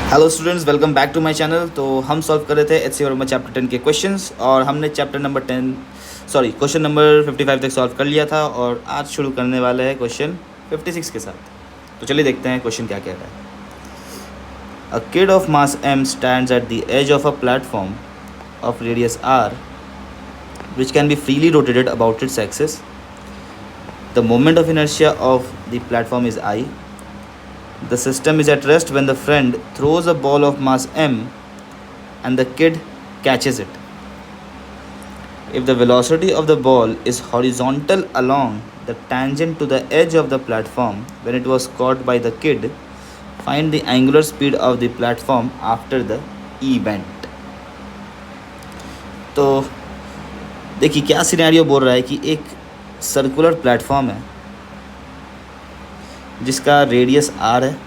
Hello students, welcome back to my channel. तो हम solve कर रहे थे एच सी वर्मा चैप्टर 10 के क्वेश्चंस और हमने चैप्टर नंबर 10 क्वेश्चन नंबर 55 तक सॉल्व कर लिया था और आज शुरू करने वाले हैं क्वेश्चन 56 के साथ। तो चलिए देखते हैं क्वेश्चन क्या कह रहा है। A kid of mass m stands at the edge of a platform of radius r which can be freely rotated about its axis. The moment of inertia of the platform is I. The system is at rest when the friend throws a ball of mass m and the kid catches it. If the velocity of the ball is horizontal along the tangent to the edge of the platform when it was caught by the kid, find the angular speed of the platform after the event. तो देखिए क्या scenario बोल रहा है कि एक circular platform है जिसका रेडियस r है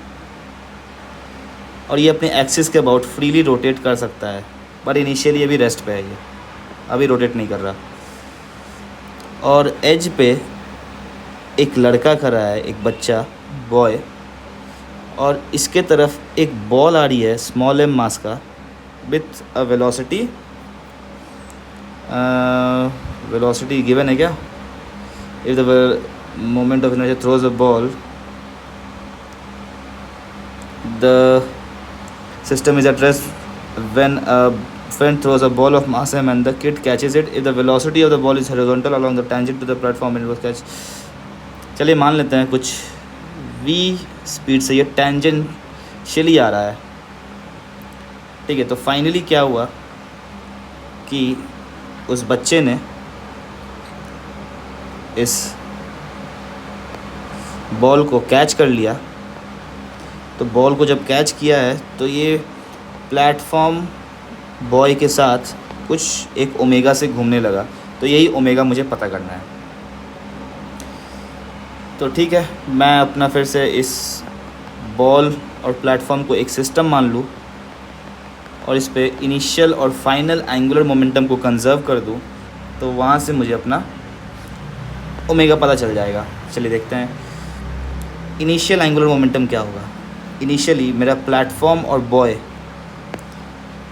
और ये अपने एक्सिस के अबाउट फ्रीली रोटेट कर सकता है, पर इनिशियली अभी रेस्ट पे है, ये अभी रोटेट नहीं कर रहा। और एज पे एक लड़का खड़ा है, एक बच्चा बॉय, और इसके तरफ एक बॉल आ रही है स्मॉल m मास का विथ अ वेलोसिटी गिवन है क्या। If the moment of inertia throws a ball, the system is at rest when a friend throws a ball of mass m and the kid catches it. If the velocity of the ball is horizontal along the tangent to the platform and it was catch, चलिए मान लेते हैं कुछ v speed से ये tangentially आ रहा है, ठीक है। तो फाइनली क्या हुआ कि उस बच्चे ने इस बॉल को कैच कर लिया। तो बॉल को जब कैच किया है तो ये प्लेटफॉर्म बॉय के साथ कुछ एक ओमेगा से घूमने लगा। तो यही ओमेगा मुझे पता करना है। तो ठीक है, मैं अपना फिर से इस बॉल और प्लेटफॉर्म को एक सिस्टम मान लूँ और इस पे इनिशियल और फाइनल एंगुलर मोमेंटम को कंजर्व कर दूँ, तो वहाँ से मुझे अपना ओमेगा पता चल जाएगा। चलिए देखते हैं इनिशियल एंगुलर मोमेंटम क्या होगा। इनिशियली मेरा प्लेटफॉर्म और बॉय,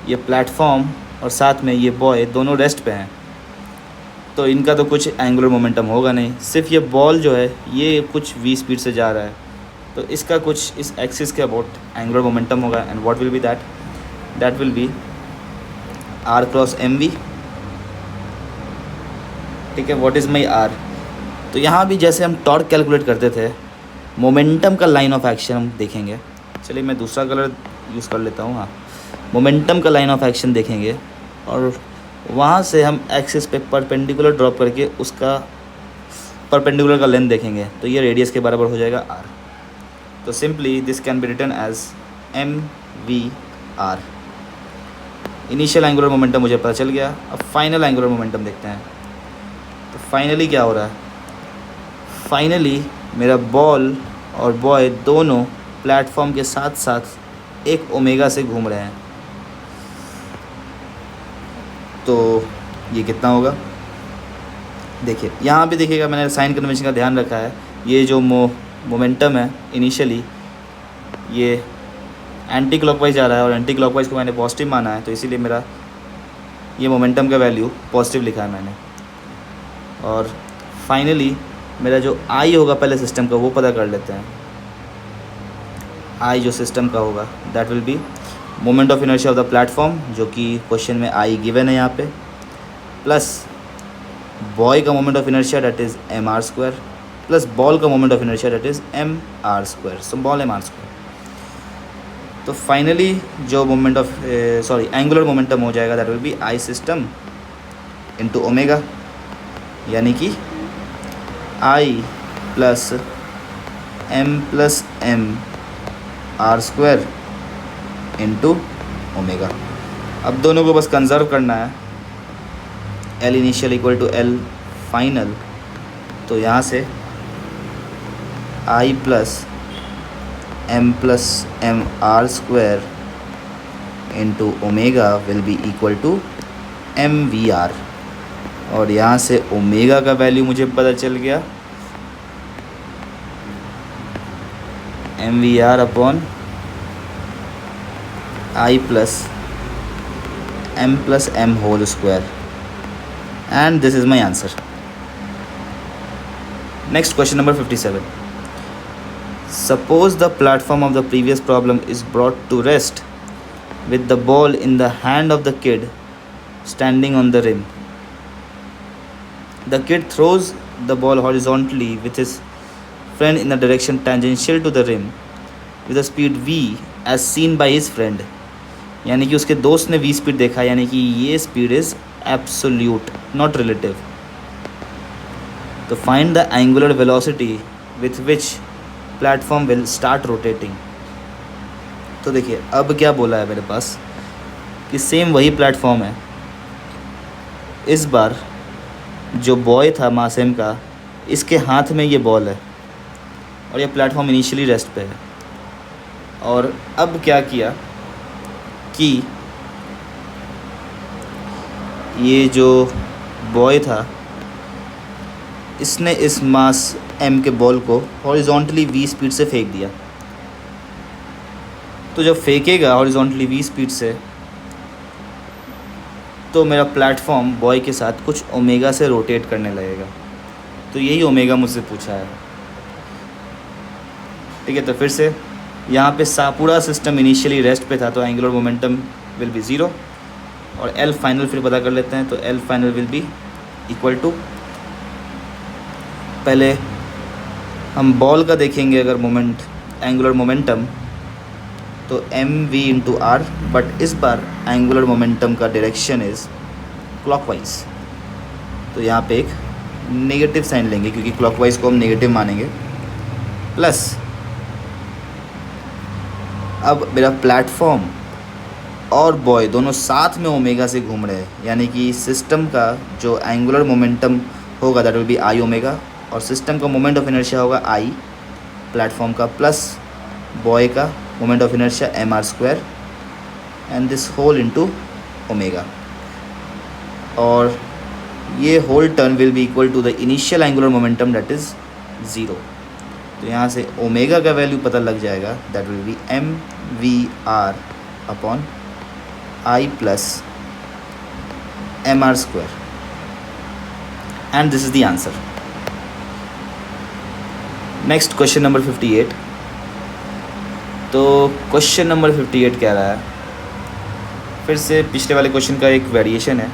ये प्लेटफॉर्म और साथ में ये बॉय दोनों रेस्ट पे हैं, तो इनका तो कुछ एंगुलर मोमेंटम होगा नहीं। सिर्फ ये बॉल जो है ये कुछ v स्पीड से जा रहा है, तो इसका कुछ इस एक्सिस के अबाउट एंगुलर मोमेंटम होगा। And what will B that will B r cross mv, ठीक है। What is my r। तो यहाँ भी जैसे हम टॉर्क कैलकुलेट करते थे, मोमेंटम का लाइन ऑफ एक्शन हम देखेंगे। चलिए मैं दूसरा कलर यूज़ कर लेता हूँ। हाँ, मोमेंटम का लाइन ऑफ एक्शन देखेंगे और वहाँ से हम एक्सिस पे परपेंडिकुलर ड्रॉप करके उसका परपेंडिकुलर का लेंथ देखेंगे, तो ये रेडियस के बराबर हो जाएगा r। तो simply this can be written as mv/r। Initial angular momentum मुझे पता चल गया। अब फाइनल एंगुलर मोमेंटम देखते हैं। तो फाइनली क्या हो रहा है, फाइनली मेरा बॉल और बॉय दोनों प्लेटफॉर्म के साथ साथ एक ओमेगा से घूम रहे हैं। तो ये कितना होगा, देखिए यहाँ भी देखिएगा, मैंने साइन कन्वेंशन का ध्यान रखा है। ये जो मोमेंटम है इनिशियली ये एंटी क्लॉकवाइज जा रहा है और एंटी क्लॉकवाइज को मैंने पॉजिटिव माना है, तो इसीलिए मेरा ये मोमेंटम का वैल्यू पॉजिटिव लिखा है मैंने। और फाइनली मेरा जो आई होगा पहले सिस्टम का वो पता कर लेते हैं। आई जो सिस्टम का होगा that will be moment of inertia of the platform, जो कि क्वेश्चन में आई गिवन है यहाँ पे, प्लस बॉय का moment of inertia that is mr², plus ball का moment of inertia that is mr², so ball mr²। तो फाइनली जो मोमेंट ऑफ एंगुलर मोमेंटम हो जाएगा that will be I system into omega, यानी कि I plus m r² into omega. अब दोनों को बस कंजर्व करना है, L initial equal to L final. तो यहाँ से I plus m r² into omega will be equal to mv/r। और यहाँ से ओमेगा का वैल्यू मुझे पता चल गया mv/r upon I plus m whole square, and this is my answer. Next question number 57. Suppose the platform of the previous problem is brought to rest with the ball in the hand of the kid standing on the rim. The kid throws the ball horizontally with his friend in a direction tangential to the rim with a speed v as seen by his friend. यानी कि उसके दोस्त ने v speed देखा, यानी कि ये speed is absolute not relative. तो find the angular velocity with which platform will start rotating. तो देखिए अब क्या बोला है मेरे पास कि सेम वही प्लेटफॉर्म है. इस बार जो बॉय था मासेम का, इसके हाथ में ये बॉल है और ये प्लेटफॉर्म इनिशियली रेस्ट पे है. और अब क्या किया कि ये जो बॉय था इसने इस मास m के बॉल को हॉरिजॉन्टली v स्पीड से फेंक दिया. तो जब फेंकेगा हॉरिजॉन्टली v स्पीड से तो मेरा प्लेटफॉर्म बॉय के साथ कुछ ओमेगा से रोटेट करने लगेगा. तो यही ओमेगा मुझसे पूछा है. ठीक है, तो फिर से यहाँ पे पूरा सिस्टम इनिशियली रेस्ट पे था, तो angular momentum will be zero. और एल फाइनल फिर पता कर लेते हैं. तो L final will be equal to, पहले हम बॉल का देखेंगे अगर मोमेंट एंगुलर मोमेंटम, तो M V into R, but इस बार एंगुलर मोमेंटम का डायरेक्शन इज़ क्लॉकवाइज. तो यहाँ पे एक नेगेटिव साइन लेंगे क्योंकि क्लॉकवाइज को हम नेगेटिव मानेंगे. प्लस अब मेरा प्लेटफॉर्म और बॉय दोनों साथ में ओमेगा से घूम रहे हैं, यानी कि सिस्टम का जो एंगुलर मोमेंटम होगा that will be I omega, और सिस्टम का मोमेंट ऑफ इनर्शिया होगा आई प्लेटफॉर्म का, प्लस बॉय का moment of inertia M R square, and this whole into omega. और ये whole turn will be equal to the initial angular momentum that is zero. तो यहाँ से omega का value पता लग जाएगा, that will be M V R upon I plus M R square, and this is the answer. Next question number 58. तो question number 58 कह रहा है, फिर से पिछले वाले क्वेश्चन का एक वेरिएशन है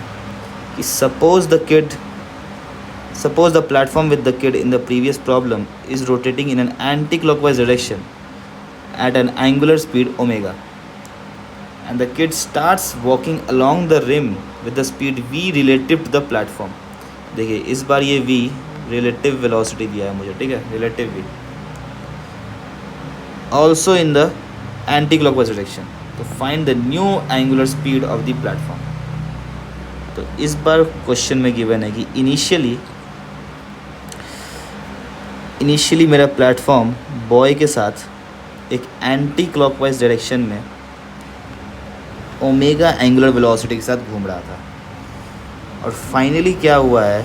कि suppose the platform with the kid in the previous problem is rotating in an anti clockwise direction at an angular speed omega, and the kid starts walking along the rim with the speed v relative to the platform. देखिए इस बार ये v relative velocity दिया है मुझे, ठीक है, relative v also in the anti clockwise direction. तो find the new angular speed of the platform. तो इस बार क्वेश्चन में गिवन है कि इनिशियली मेरा प्लेटफॉर्म बॉय के साथ एक एंटी क्लॉकवाइज डायरेक्शन में ओमेगा एंगुलर वेलोसिटी के साथ घूम रहा था, और फाइनली क्या हुआ है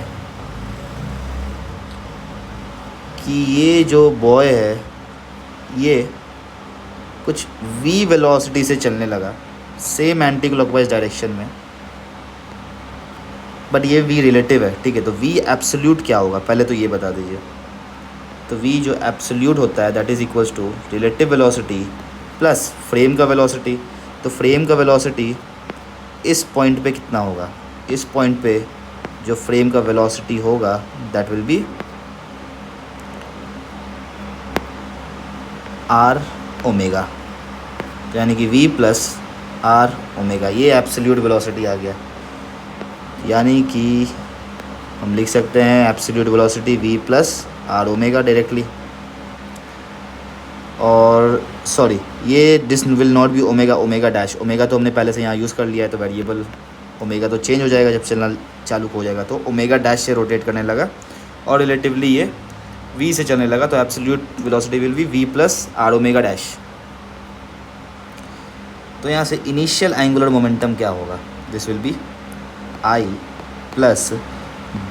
कि ये जो बॉय है ये कुछ v वेलोसिटी से चलने लगा सेम एंटी क्लॉकवाइज डायरेक्शन में, बट ये v रिलेटिव है. ठीक है, तो v एब्सोल्यूट क्या होगा पहले तो ये बता दीजिए. तो v जो एब्सोल्यूट होता है that is equals to relative velocity plus frame का वेलोसिटी. तो फ्रेम का वेलोसिटी इस पॉइंट पे कितना होगा, इस पॉइंट पे जो फ्रेम का वेलोसिटी होगा that will be R omega, यानी कि v प्लस आर ओमेगा. ये एब्सोल्यूट वेलोसिटी आ गया, यानी कि हम लिख सकते हैं absolute velocity v plus R omega directly. और सॉरी, ये this will not be omega, omega dash. Omega तो हमने पहले से यहाँ यूज़ कर लिया है, तो वेरिएबल ओमेगा तो चेंज हो जाएगा जब चलना चालू हो जाएगा. तो ओमेगा डैश से रोटेट करने लगा और रिलेटिवली ये v से चलने लगा, तो absolute velocity will be v plus R omega dash. तो यहाँ से इनिशियल एंगुलर मोमेंटम क्या होगा, this will be I plus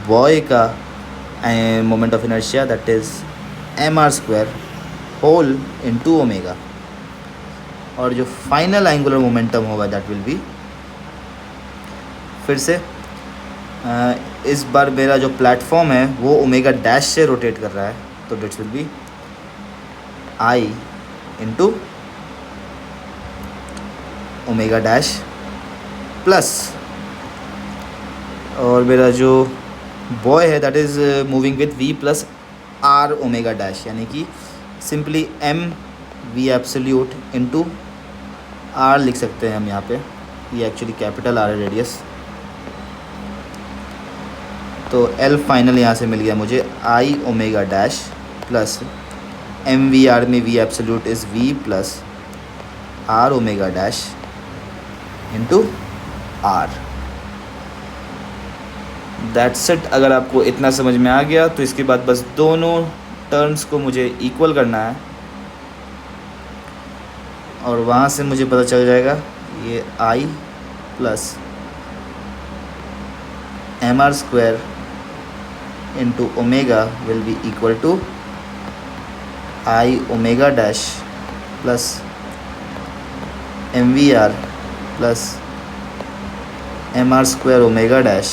boy का moment of inertia that is M R square whole into omega. और जो फाइनल एंगुलर मोमेंटम होगा that will be, फिर से इस बार मेरा जो प्लेटफॉर्म है वो ओमेगा डैश से रोटेट कर रहा है, तो that will be I into omega dash plus, और मेरा जो बॉय है that is moving with V plus R omega dash, यानी कि simply M V absolute into R लिख सकते हैं हम यहाँ पे, ये एक्चुअली कैपिटल आर है रेडियस। तो एल फाइनल यहाँ से मिल गया मुझे I omega dash plus M V R में V absolute is V plus R omega dash into R. That's it. अगर आपको इतना समझ में आ गया तो इसके बाद बस दोनों टर्म्स को मुझे इक्वल करना है और वहाँ से मुझे पता चल जाएगा ये I plus M R square into omega will be equal to I omega dash plus M V R plus M R square omega dash,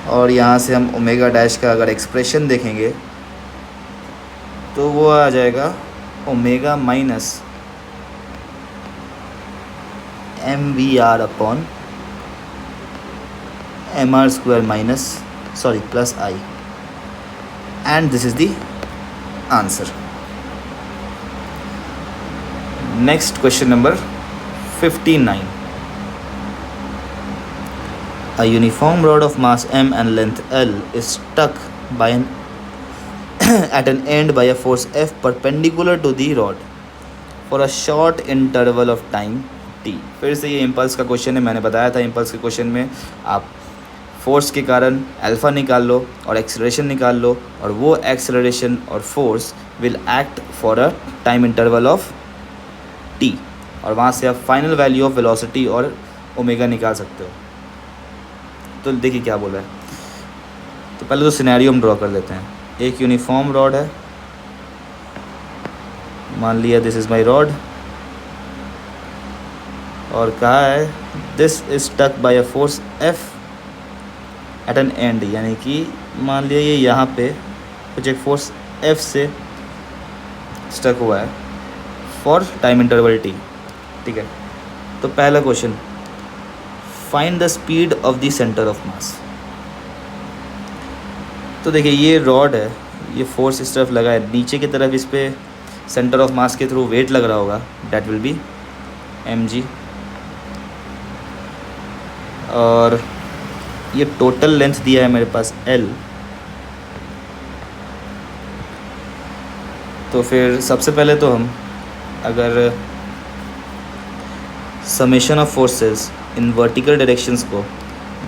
और यहाँ से हम ओमेगा डैश का अगर एक्सप्रेशन देखेंगे तो वो आ जाएगा omega minus M V R upon M R square minus plus I, and this is the answer. Next question number 59. A uniform rod of mass m and length L is stuck by an at an end by a force F perpendicular to the rod for a short interval of time t. फिर से ये impulse का question है। मैंने बताया था impulse के question में आप फोर्स के कारण अल्फ़ा निकाल लो और एक्सेलरेशन निकाल लो, और वो एक्सेलरेशन और force will act for a time interval of t, और वहाँ से आप फाइनल वैल्यू ऑफ वेलोसिटी और ओमेगा निकाल सकते हो। तो देखिए क्या बोला है। तो पहले तो सिनेरियो हम ड्रॉ कर लेते हैं। एक यूनिफॉर्म रॉड है, मान लिया दिस इज़ माय रॉड, और कहा है this is stuck by a force F at an end, यानी कि मान लिया ये यहाँ पे कुछ एक फोर्स एफ से स्टक हुआ है फॉर टाइम इंटरवल टी। ठीक है, तो पहला question, find the speed of the centre of mass. तो देखिए ये रॉड है, ये फोर्स इस तरफ लगा है, नीचे की तरफ इस पर सेंटर ऑफ मास के थ्रू वेट लग रहा होगा, that will be M G, और ये टोटल लेंथ दिया है मेरे पास एल। तो फिर सबसे पहले तो हम अगर summation of forces in vertical directions को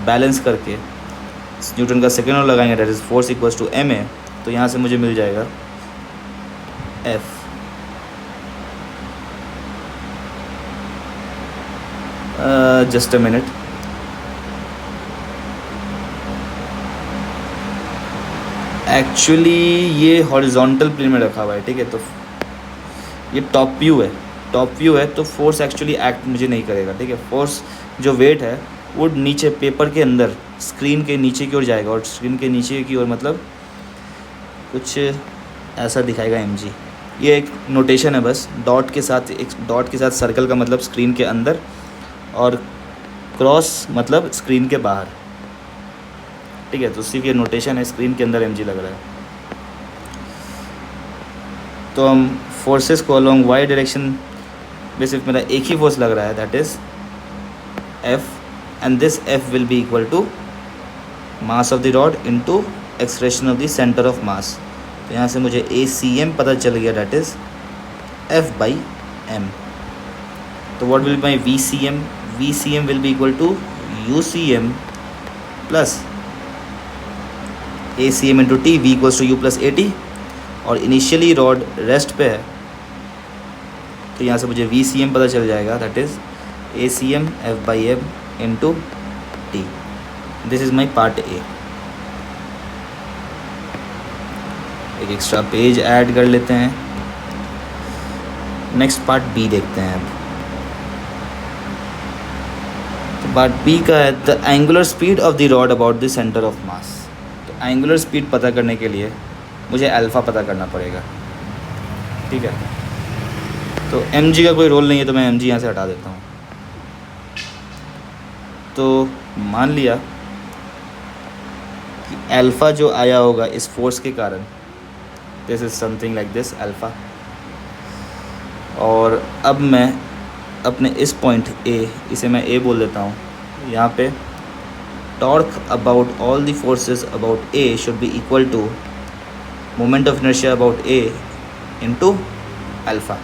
बैलेंस करके न्यूटन का सेकेंड लॉ लगाएंगे, that is force equals to M A, तो यहाँ से मुझे मिल जाएगा F just a minute, actually ये हॉरिजॉन्टल प्लेन में रखा हुआ है। ठीक है, तो ये टॉप व्यू है, तो फोर्स एक्चुअली एक्ट मुझे नहीं करेगा। ठीक है, फोर्स जो वेट है वो नीचे पेपर के अंदर स्क्रीन के नीचे की ओर जाएगा, और स्क्रीन के नीचे की ओर मतलब कुछ ऐसा दिखाएगा एम जी। ये एक नोटेशन है बस, डॉट के साथ सर्कल का मतलब स्क्रीन के अंदर, और क्रॉस मतलब स्क्रीन के बाहर। ठीक है, तो सिर्फ ये नोटेशन है, स्क्रीन के अंदर एम जी लग रहा है। तो हम फोर्सेस को अलोंग वाई डायरेक्शन में सिर्फ मेरा एक ही फोर्स लग रहा है, that is F, and this F will be equal to mass of the rod into acceleration of the centre of mass. तो यहाँ से मुझे ए सी एम पता चल गया, that is F by M. तो what will be my V C M? V C M will be equal to U C M plus A C M into T, V equals to U plus A T, और initially rod rest पे है, तो यहाँ से मुझे we C M पता चल जाएगा, that is A C M F by M into T. This is my part A. एक एक्स्ट्रा पेज ऐड कर लेते हैं। नेक्स्ट पार्ट बी देखते हैं अब। तो पार्ट बी का है the angular speed of the rod about the centre of mass. तो एंगुलर स्पीड पता करने के लिए मुझे अल्फ़ा पता करना पड़ेगा, ठीक है। तो एम जी का कोई रोल नहीं है, तो मैं एम जी यहाँ से हटा देता हूँ। तो मान लिया कि अल्फ़ा जो आया होगा इस फोर्स के कारण, this is something like this alpha. और अब मैं अपने इस पॉइंट ए, इसे मैं ए बोल देता हूँ, यहाँ पे torque about all the forces about A should be equal to moment of inertia about A into alpha.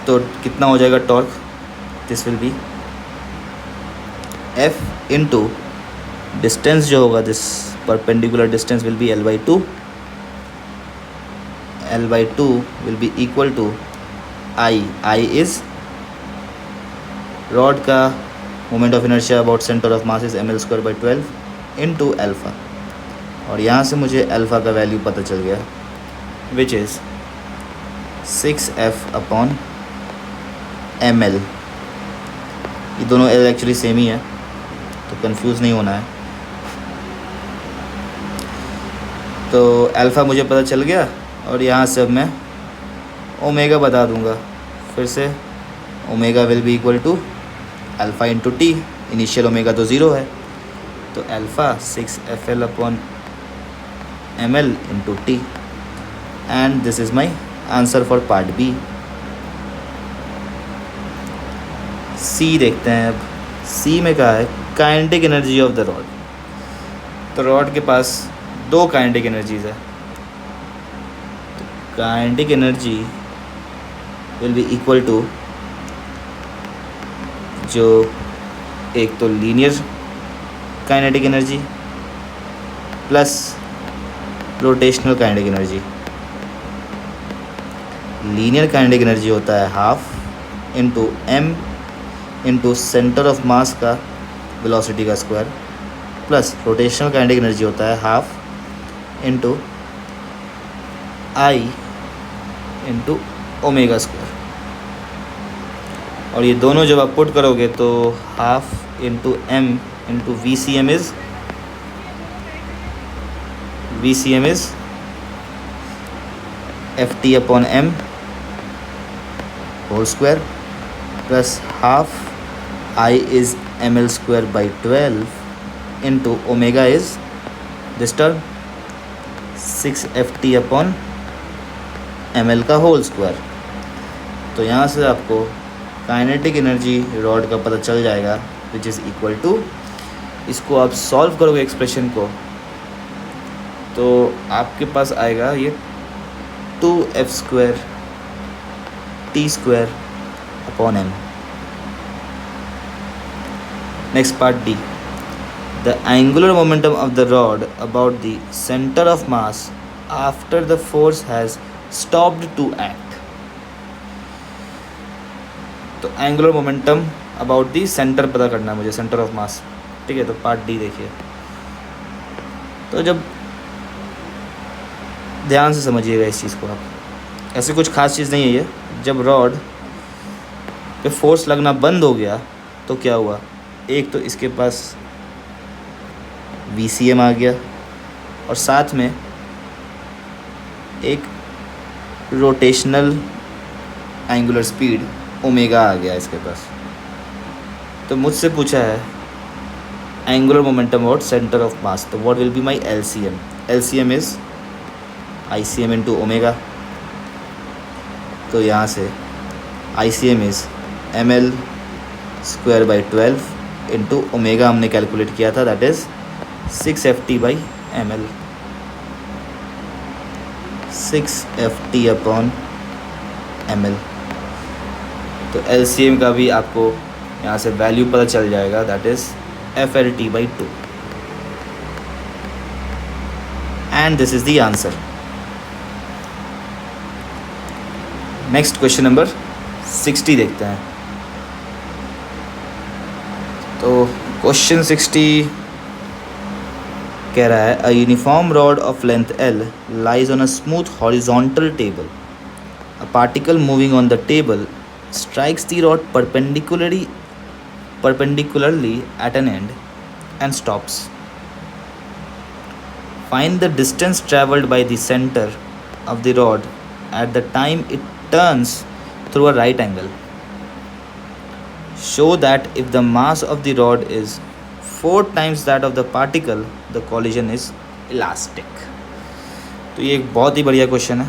तो कितना हो जाएगा torque? This will be F into distance जो होगा, this perpendicular distance will be L/2. L/2 will be equal to I is rod का moment of inertia about centre of mass is mL²/12 into alpha. और यहाँ से मुझे alpha का value पता चल गया, विच इज़ 6F/ml। ये दोनों L एक्चुअली सेम ही है, तो कंफ्यूज नहीं होना है। तो अल्फ़ा मुझे पता चल गया, और यहाँ से अब मैं ओमेगा बता दूँगा फिर से। Omega will be equal to alpha into T. Initial omega तो ज़ीरो है, तो alpha 6FL/ml into T. And this is my answer for part B. C देखते हैं अब। सी में कहा है kinetic energy of the rod. तो रॉड के पास दो काइनेटिक एनर्जीज़ है। Kinetic energy will be equal to, जो एक तो linear kinetic energy plus rotational kinetic energy. Linear kinetic energy होता है half into m into centre of mass का वेलोसिटी का square, plus rotational kinetic energy होता है half into I into omega square. और ये दोनों जब आप पुट करोगे तो half into m into VCM is FT/m whole square, plus half I is mL²/12 into omega is this term 6FT/ml का होल स्क्वायर। तो यहाँ से आपको काइनेटिक एनर्जी रॉड का पता चल जाएगा, विच इज़ इक्वल टू, इसको आप सॉल्व करोगे एक्सप्रेशन को, तो आपके पास आएगा ये 2F² T²/m। Next part D. The angular momentum of the rod about the centre of mass after the force has stopped to act. तो angular momentum about the centre पता करना है मुझे, सेंटर ऑफ मास, ठीक है। तो पार्ट डी देखिए। तो जब ध्यान से समझिएगा इस चीज़ को आप, ऐसी कुछ खास चीज़ नहीं है ये। जब रॉड पे फोर्स लगना बंद हो गया तो क्या हुआ, एक तो इसके पास VCM आ गया, और साथ में एक रोटेशनल एंगुलर स्पीड ओमेगा आ गया इसके पास। तो मुझसे पूछा है angular momentum about centre of mass, तो what will be my LCM? LCM is ICM into omega. तो यहाँ से ICM is mL²/12 into omega हमने कैलकुलेट किया था, दैट इज़ 6FT/ml। 6FT/ml। तो LCM का भी आपको यहाँ से वैल्यू पता चल जाएगा, that is FLT/2। And this is the answer. Next question number 60 देखते हैं। तो क्वेश्चन 60 कह रहा है a uniform rod of length L lies on a smooth horizontal table A particle moving on the table strikes the rod perpendicularly at an end and stops. Find the distance traveled by the center of the rod at the time it turns through a right angle. Show that if the mass of the rod is 4 times that of the particle, the collision is elastic. तो ये एक बहुत ही बढ़िया question है.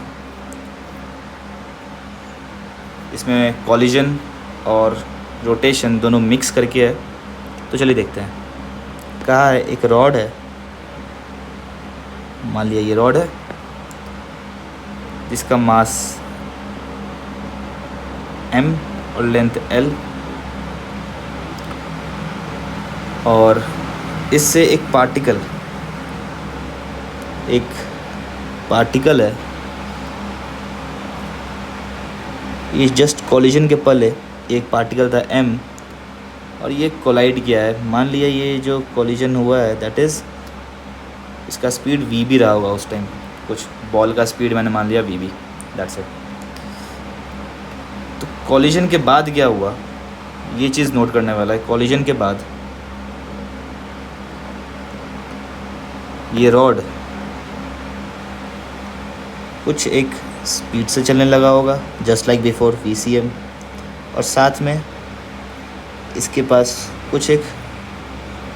इसमें collision और rotation दोनों mix करके है. तो चलिए देखते हैं. कहा है एक रॉड है, मान लिया ये रॉड है जिसका मास m और लेंथ l, और इससे एक पार्टिकल है. ये जस्ट कॉलिजन के पल है. एक पार्टिकल था m और ये कोलाइड किया है. मान लिया ये जो कॉलिजन हुआ है दैट इज़, इसका स्पीड v भी रहा होगा उस टाइम. कुछ बॉल का स्पीड मैंने मान लिया v भी, दैट्स इट. तो कॉलिजन के बाद क्या हुआ ये चीज़ नोट करने वाला है. कॉलिजन के बाद ये रॉड कुछ एक स्पीड से चलने लगा होगा, जस्ट लाइक बिफोर VCM, और साथ में इसके पास कुछ एक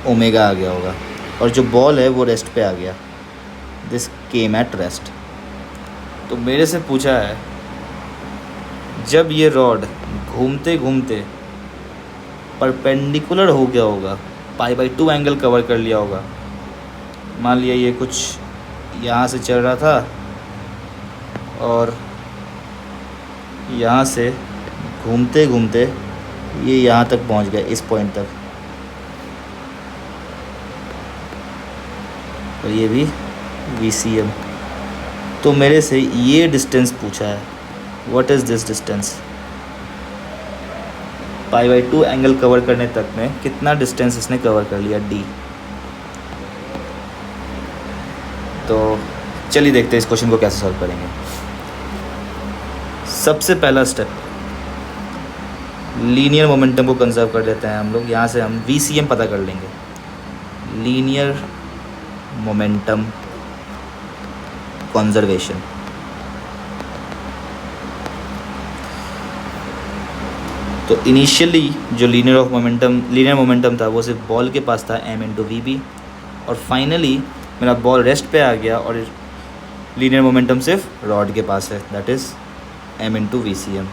ओमेगा आ गया होगा, और जो बॉल है वो रेस्ट पे आ गया. This came at rest. तो मेरे से पूछा है जब ये रॉड घूमते घूमते परपेंडिकुलर हो गया होगा, π/2 एंगल कवर कर लिया होगा. मान लिया ये कुछ यहाँ से चल रहा था और यहाँ से घूमते घूमते ये यहाँ तक पहुँच गया, इस पॉइंट तक, और ये भी VCM. तो मेरे से ये डिस्टेंस पूछा है. What is this distance? π/2 angle cover करने तक में कितना डिस्टेंस इसने कवर कर लिया, d. तो चलिए देखते हैं इस क्वेश्चन को कैसे सॉल्व करेंगे. सबसे पहला स्टेप, लीनियर मोमेंटम को कंजर्व कर लेते हैं हम लोग. यहाँ से हम VCM पता कर लेंगे. Linear momentum conservation. तो इनिशियली जो लीनियर मोमेंटम था वो सिर्फ बॉल के पास था, m × VB, और फाइनली मेरा बॉल रेस्ट पे आ गया और लीनियर मोमेंटम सिर्फ रॉड के पास है, that is m × VCM.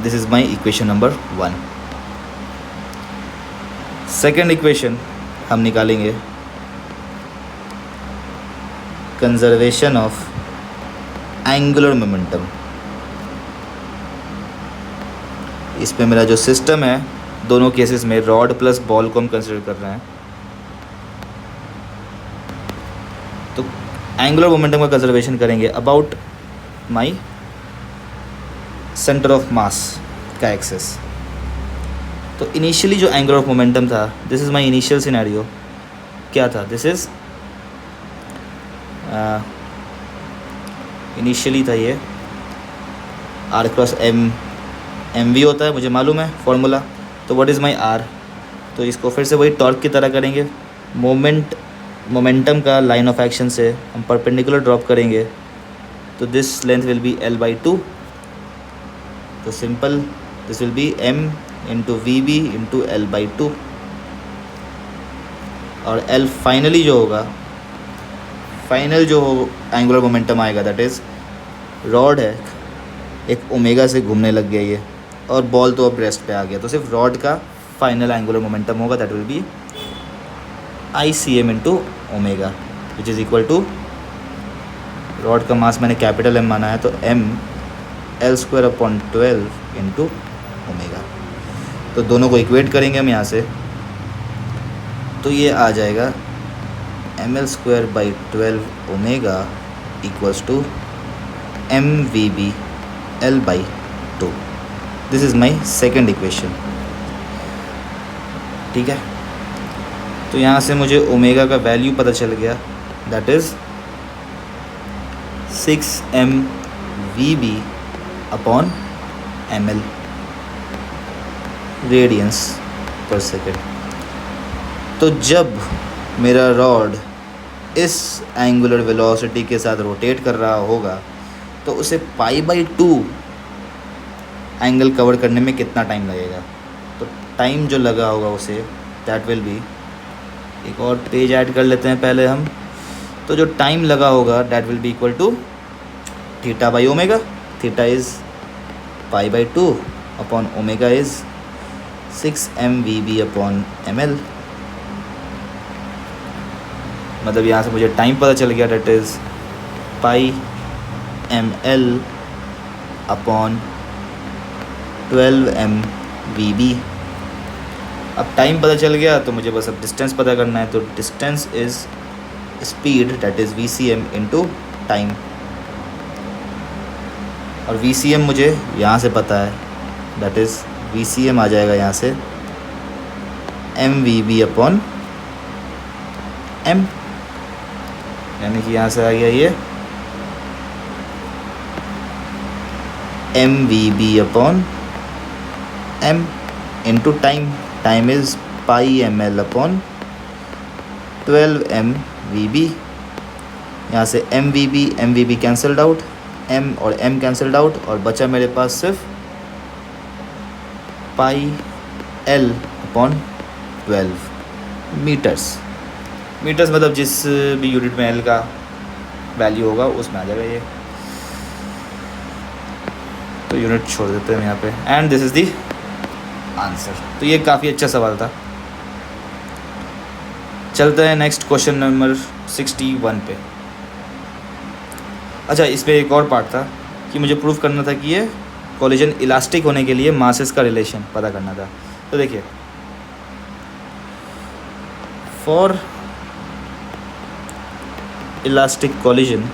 This is my equation number 1. Second equation हम निकालेंगे कंजर्वेशन ऑफ एंगुलर मोमेंटम. इसमें मेरा जो सिस्टम है, दोनों केसेस में रॉड प्लस बॉल को हम कंसिडर कर रहे हैं. तो एंगुलर मोमेंटम का कंजर्वेशन करेंगे about my centre of mass का एक्सेस. तो इनिशियली जो एंगुलर ऑफ मोमेंटम था, this is my initial scenario. क्या था? दिस इज़ इनिशियली था ये r×m, mv होता है, मुझे मालूम है फॉर्मूला. तो व्हाट इज़ माई r? तो इसको फिर से वही टॉर्क की तरह करेंगे. मोमेंटम का लाइन ऑफ एक्शन से हम परपेंडिकुलर ड्रॉप करेंगे, तो this length will be l/2. तो simple, this will B m × VB × l/2, और l फाइनली जो होगा, फाइनल जो एंगुलर मोमेंटम आएगा दैट इज़, रॉड है एक ओमेगा से घूमने लग गया ये, और बॉल तो अब रेस्ट पे आ गया, तो सिर्फ रॉड का फाइनल एंगुलर मोमेंटम होगा, that will be ICM × omega, which is equal to, rod का मास मैंने कैपिटल M माना है, तो m L²/12 × ओमेगा. तो दोनों को इक्वेट करेंगे हम यहाँ से, तो ये आ जाएगा mL²/12 omega equals to mVB L/2. This is my second equation. ठीक है. तो यहाँ से मुझे ओमेगा का वैल्यू पता चल गया, that is 6 mVb upon ml radiance पर सेकेंड। तो जब मेरा रॉड इस एंगुलर वेलोसिटी के साथ रोटेट कर रहा होगा तो उसे π/2 एंगल कवर करने में कितना टाइम लगेगा। तो टाइम जो लगा होगा उसे दैट विल बी, एक और पेज ऐड कर लेते हैं पहले हम। तो जो टाइम लगा होगा that will be equal to θ/ω। Theta is π/2 upon omega is 6 mVb upon ml। मतलब यहाँ से मुझे टाइम पता चल गया, that is πml upon 12 mVb। अब टाइम पता चल गया तो मुझे बस अब डिस्टेंस पता करना है। तो distance is speed that is VCM into time, और VCM मुझे यहाँ से पता है, दैट इज़ VCM आ जाएगा यहाँ से mVb अपॉन m, यानी कि यहाँ से आ गया ये mVb upon m into time. Time is πml upon 12 mVb। यहाँ से mVb कैंसल्ड आउट, m और m कैंसल्ड आउट, और बचा मेरे पास सिर्फ πl अपॉन 12 मीटर्स। मीटर्स मतलब जिस भी यूनिट में l का वैल्यू होगा उसमें आ जाएगा ये। तो यूनिट छोड़ देते हैं यहाँ पे, and this is the answer. तो ये काफ़ी अच्छा सवाल था। चलते हैं नेक्स्ट क्वेश्चन नंबर 61 पे। अच्छा, इस पर एक और पार्ट था कि मुझे प्रूफ करना था कि ये कॉलिजन इलास्टिक होने के लिए मासेस का रिलेशन पता करना था। तो देखिए, फॉर इलास्टिक कॉलिजन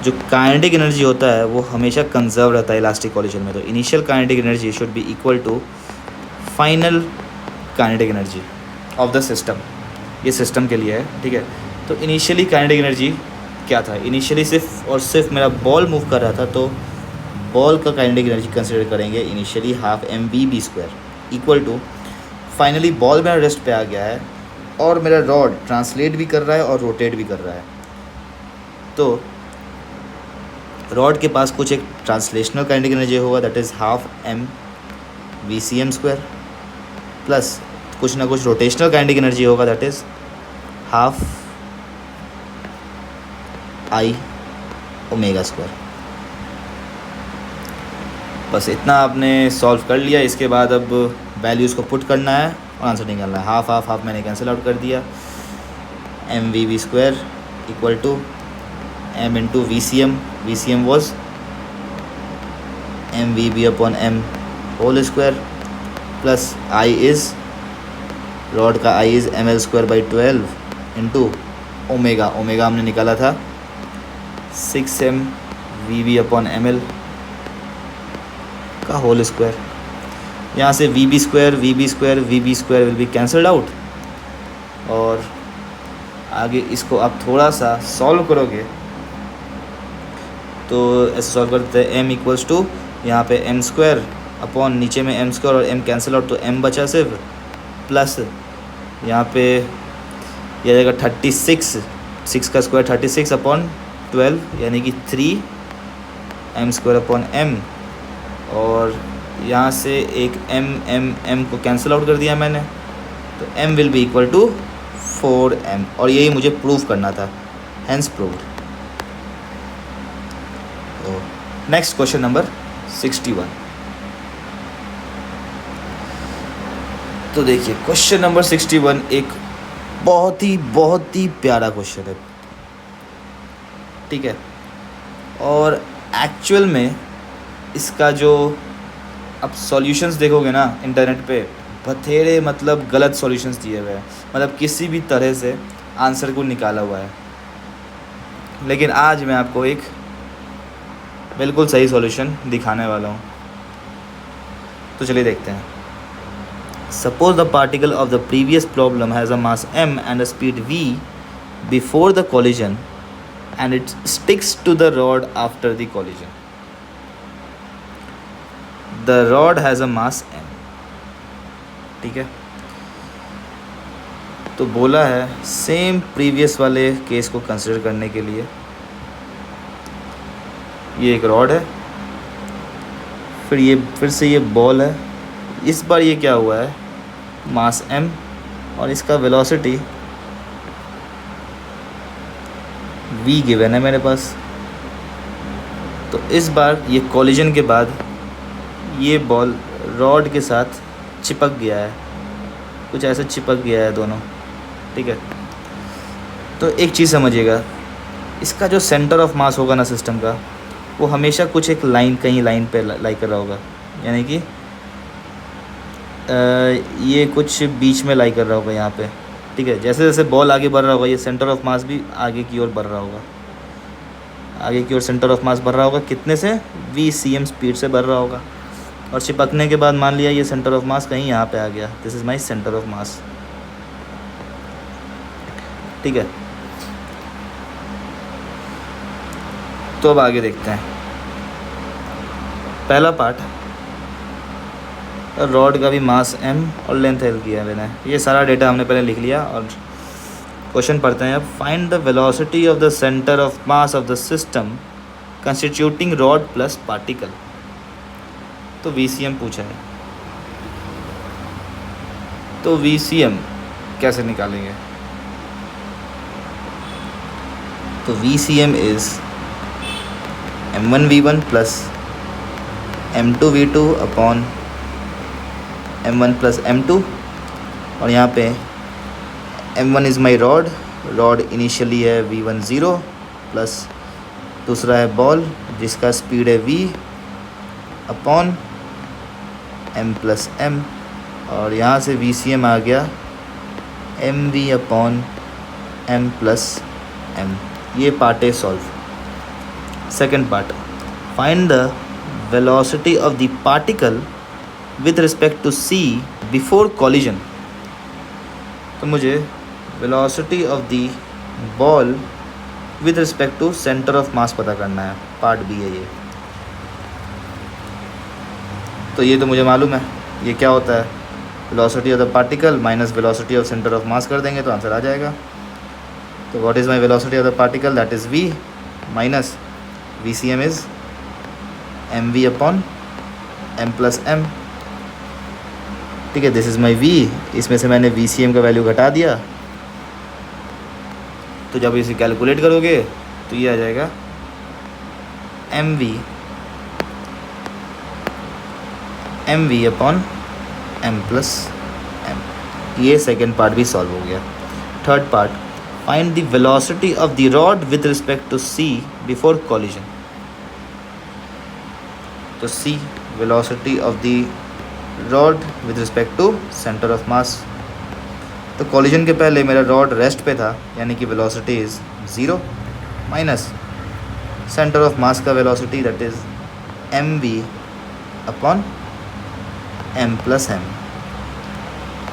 जो काइनेटिक एनर्जी होता है वो हमेशा कंजर्व रहता है इलास्टिक कॉलिजन में। तो initial kinetic energy should be equal to final kinetic energy of the system. ये सिस्टम के लिए है, ठीक है। तो इनिशियली काइनेटिक एनर्जी क्या था, इनिशियली सिर्फ और सिर्फ मेरा बॉल मूव कर रहा था, तो बॉल का काइनेटिक एनर्जी कंसिडर करेंगे initially half mvb² equal to finally ball मेरा रेस्ट पे आ गया है और मेरा रॉड ट्रांसलेट भी कर रहा है और रोटेट भी कर रहा है। तो रॉड के पास कुछ एक ट्रांसलेशनल काइनेटिक एनर्जी होगा that is half mvcm² plus कुछ ना कुछ रोटेशनल काइनेटिक एनर्जी होगा दैट इज़ हाफ I ω²। बस इतना आपने सॉल्व कर लिया। इसके बाद अब वैल्यूज़ को पुट करना है और आंसर निकालना है। हाफ हाफ हाफ मैंने कैंसिल आउट कर दिया। mvb² equal to m into VCM, VCM was mvb upon m whole square, plus I is rod का I is ml²/12 into omega. Omega हमने निकाला था 6 mvb अपॉन ml का whole square. यहाँ से vb² will be cancelled out, और आगे इसको आप थोड़ा सा सॉल्व करोगे तो ऐसे सॉल्व करते हैं। m इक्वल्स टू यहाँ पे m² अपॉन नीचे में m² और m कैंसिल आउट, तो m बचा सिर्फ, प्लस यहाँ पे यह जाएगा 36, 6 का स्क्वायर 36 अपॉन 12 यानी कि 3m² अपॉन m, और यहाँ से एक m को कैंसिल आउट कर दिया मैंने, तो m will be equal to 4m, और यही मुझे प्रूव करना था, हेंस प्रूव्ड। तो नेक्स्ट क्वेश्चन नंबर 61। तो देखिए क्वेश्चन नंबर 61 एक बहुत ही प्यारा क्वेश्चन है, ठीक है। और एक्चुअल में इसका जो आप सॉल्यूशंस देखोगे ना इंटरनेट पे, बथेरे मतलब गलत सॉल्यूशंस दिए हुए हैं, मतलब किसी भी तरह से आंसर को निकाला हुआ है। लेकिन आज मैं आपको एक बिल्कुल सही सॉल्यूशन दिखाने वाला हूँ। तो चलिए देखते हैं। Suppose the particle of the previous problem has a mass m and a speed v before the collision and it sticks to the rod after the collision. The rod has a mass m. ठीक है, तो बोला है same previous वाले case को consider करने के लिए, ये एक रॉड है, फिर से ये बॉल है, इस बार ये क्या हुआ है, मास m और इसका वेलोसिटी v गिवन है मेरे पास। तो इस बार ये कॉलिजन के बाद ये बॉल रॉड के साथ चिपक गया है, कुछ ऐसे चिपक गया है दोनों, ठीक है। तो एक चीज़ समझिएगा, इसका जो सेंटर ऑफ मास होगा ना सिस्टम का, वो हमेशा कुछ एक लाइन, कहीं लाइन पे लाई कर रहा होगा, यानी कि ये कुछ बीच में लाई कर रहा होगा यहाँ पे, ठीक है। जैसे जैसे बॉल आगे बढ़ रहा होगा, ये सेंटर ऑफ मास भी आगे की ओर बढ़ रहा होगा, आगे की ओर सेंटर ऑफ मास बढ़ रहा होगा, कितने से, v/cm स्पीड से बढ़ रहा होगा। और चिपकने के बाद मान लिया ये सेंटर ऑफ मास कहीं यहाँ पे आ गया, this is my centre of मास, ठीक है। तो अब आगे देखते हैं। पहला पार्ट, रॉड का भी मास m और लेंथ l किया मैंने, ये सारा डेटा हमने पहले लिख लिया। और क्वेश्चन पढ़ते हैं अब। Find the velocity of the centre of mass of the system constituting rod plus particle. तो VCM पूछा है, तो VCM कैसे निकालेंगे, तो VCM is m1v1 plus m2v2 upon m1 plus m2। और यहाँ पे m1 is my rod, rod initially है v10 प्लस दूसरा है बॉल जिसका स्पीड है v upon m plus m। और यहाँ से VCM आ गया mv upon m plus m। ये पार्ट है solve. Second part, find the velocity of the particle with respect to c before collision. तो मुझे velocity of the ball with respect to centre of mass पता करना है, part B है ये। तो ये तो मुझे मालूम है, ये क्या होता है, velocity of the particle minus velocity of centre of मास कर देंगे तो आंसर आ जाएगा। तो what is my velocity of the particle, that is v minus VCM is mv upon m plus m, ठीक है। दिस इज़ माई v, इसमें से मैंने VCM का वैल्यू घटा दिया, तो जब इसे कैलकुलेट करोगे तो ये आ जाएगा mv upon m plus m। ये सेकेंड पार्ट भी सॉल्व हो गया। Third part, find the velocity of the rod with respect to c before collision. तो c velocity of the rod with respect to centre of mass. तो collision के पहले मेरा rod rest पे था, यानी कि velocity is 0 minus centre of mass का velocity that is mv upon m plus m।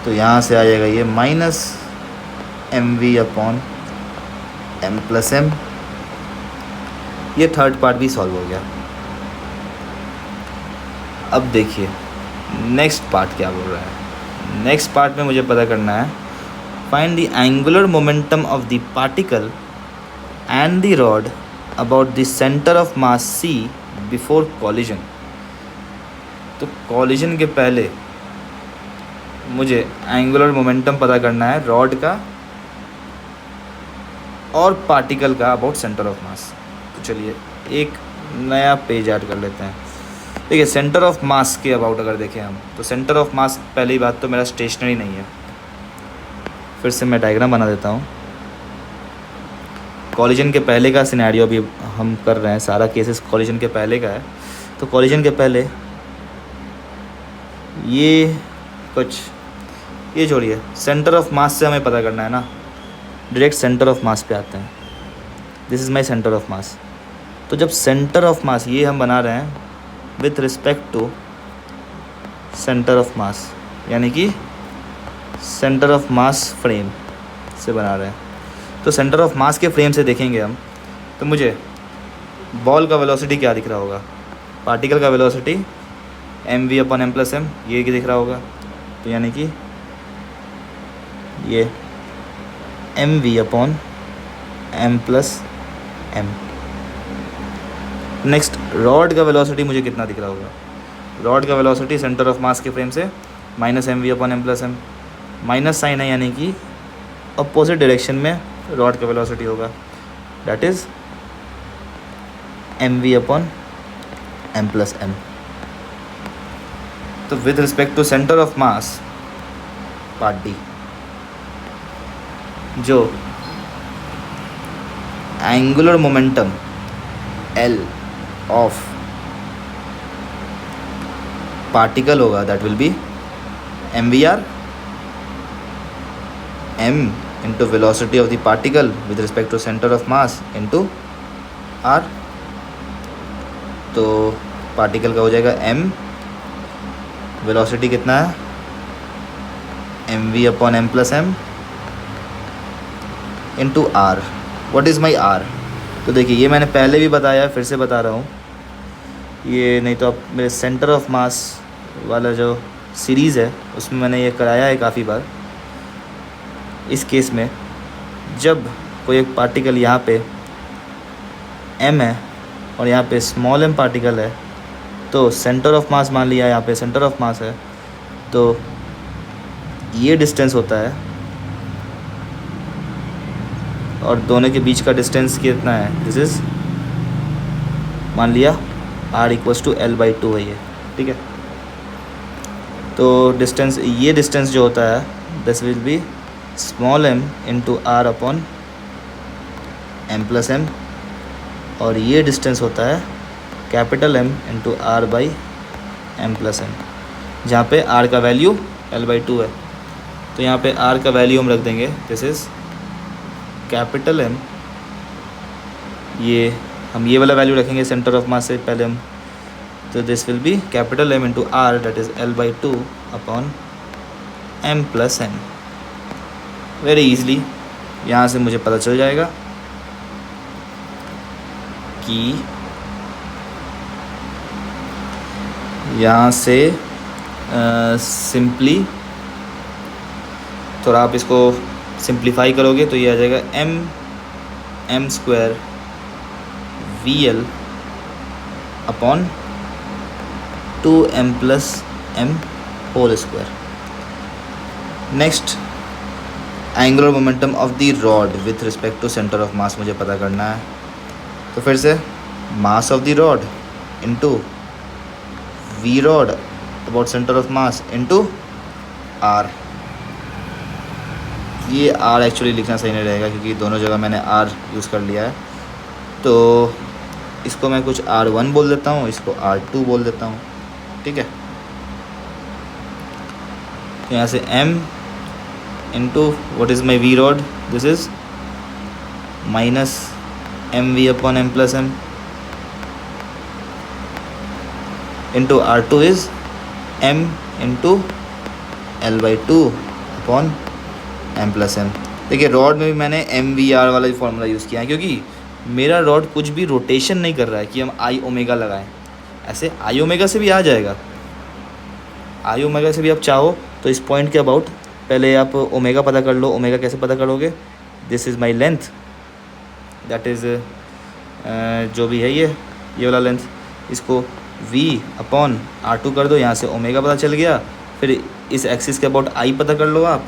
तो यहाँ से आ जाएगा ये minus mv upon m plus m। ये थर्ड पार्ट भी सॉल्व हो गया। अब देखिए नेक्स्ट पार्ट क्या बोल रहा है। नेक्स्ट पार्ट में मुझे पता करना है, find the angular momentum of the particle and the rod about the centre of mass c before collision. तो कॉलिजन के पहले मुझे एंगुलर मोमेंटम पता करना है रॉड का और पार्टिकल का अबाउट सेंटर ऑफ मास। तो चलिए एक नया पेज ऐड कर लेते हैं। देखिए सेंटर ऑफ मास के अबाउट अगर देखें हम, तो सेंटर ऑफ मास पहली बात तो मेरा स्टेशनरी नहीं है। फिर से मैं डायग्राम बना देता हूँ। कॉलिजन के पहले का सिनेरियो भी हम कर रहे हैं, सारा केसेस कॉलिजन के पहले का है। तो कॉलिजन के पहले ये कुछ, ये छोड़िए, सेंटर ऑफ मास से हमें पता करना है ना, डायरेक्ट सेंटर ऑफ मास पे आते हैं। This is my centre of mass. तो जब सेंटर ऑफ मास ये हम बना रहे हैं with respect to centre of mass, यानी कि सेंटर ऑफ मास फ्रेम से बना रहे हैं। तो सेंटर ऑफ मास के फ्रेम से देखेंगे हम तो मुझे बॉल का वेलोसिटी क्या दिख रहा होगा, पार्टिकल का वेलोसिटी mv/m+m, ये क्या दिख रहा होगा, तो यानी कि ये mv/m+m। नेक्स्ट रॉड का वेलोसिटी मुझे कितना दिख रहा होगा, रॉड का वेलोसिटी सेंटर ऑफ मास के फ्रेम से -mv/m+m, माइनस साइन है यानी कि अपोजिट डायरेक्शन में रॉड का वेलोसिटी होगा, दैट इज़ mv/m+m। तो with respect to centre of mass part D, जो angular momentum L of particle होगा, that will be mvr, m into velocity of the particle with respect to centre of mass into r। तो particle का हो जाएगा m, velocity कितना है mv/m+m into r। What is my r? तो देखिए ये मैंने पहले भी बताया, फिर से बता रहा हूँ, ये नहीं तो आप मेरे सेंटर ऑफ मास वाला जो सीरीज़ है उसमें मैंने ये कराया है काफ़ी बार। इस केस में जब कोई एक पार्टिकल यहाँ पे m है और यहाँ पे स्मॉल m पार्टिकल है, तो सेंटर ऑफ मास मान लिया यहाँ पे सेंटर ऑफ मास है, तो ये डिस्टेंस होता है और दोनों के बीच का डिस्टेंस कितना है, दिस इज़ मान लिया r = L/2 है ये, ठीक है। तो डिस्टेंस, ये डिस्टेंस जो होता है this will B small m into r/m+m, और ये डिस्टेंस होता है कैपिटल M इंटू r/m+m, जहाँ पे r का वैल्यू L/2 है। तो यहाँ पे r का वैल्यू हम रख देंगे, दिस इज़ कैपिटल M, हम ये वाला वैल्यू रखेंगे सेंटर ऑफ मास से पहले हम, तो this will B capital M into r, that is L/2/m+m। Very easily यहाँ से मुझे पता चल जाएगा कि यहाँ से सिंपली थोड़ा आप इसको सिंप्लीफाई करोगे तो ये आ जाएगा m² VL/2m+m²। Next angular momentum of the rod with respect to centre of mass मुझे पता करना है। तो फिर से mass of the rod into V rod about centre of mass into r। ये r एक्चुअली लिखना सही नहीं रहेगा क्योंकि दोनों जगह मैंने r यूज़ कर लिया है, तो इसको मैं कुछ r1 बोल देता हूँ, इसको r2 बोल देता हूँ, ठीक है। तो यहाँ से m into what is my V rod, this is -mv/m+m into r2 is m into L/2/m+m। देखिए रॉड में भी मैंने mvr वाला फॉर्मूला यूज़ किया है क्योंकि मेरा रॉड कुछ भी रोटेशन नहीं कर रहा है कि हम i⍵ लगाएं। ऐसे i⍵ से भी आ जाएगा, i⍵ से भी आप चाहो तो इस पॉइंट के अबाउट पहले आप ओमेगा पता कर लो। ओमेगा कैसे पता करोगे, this is my length, that is जो भी है ये वाला लेंथ, इसको v/r2 कर दो, यहाँ से ओमेगा पता चल गया। फिर इस एक्सिस के अबाउट i पता कर लो आप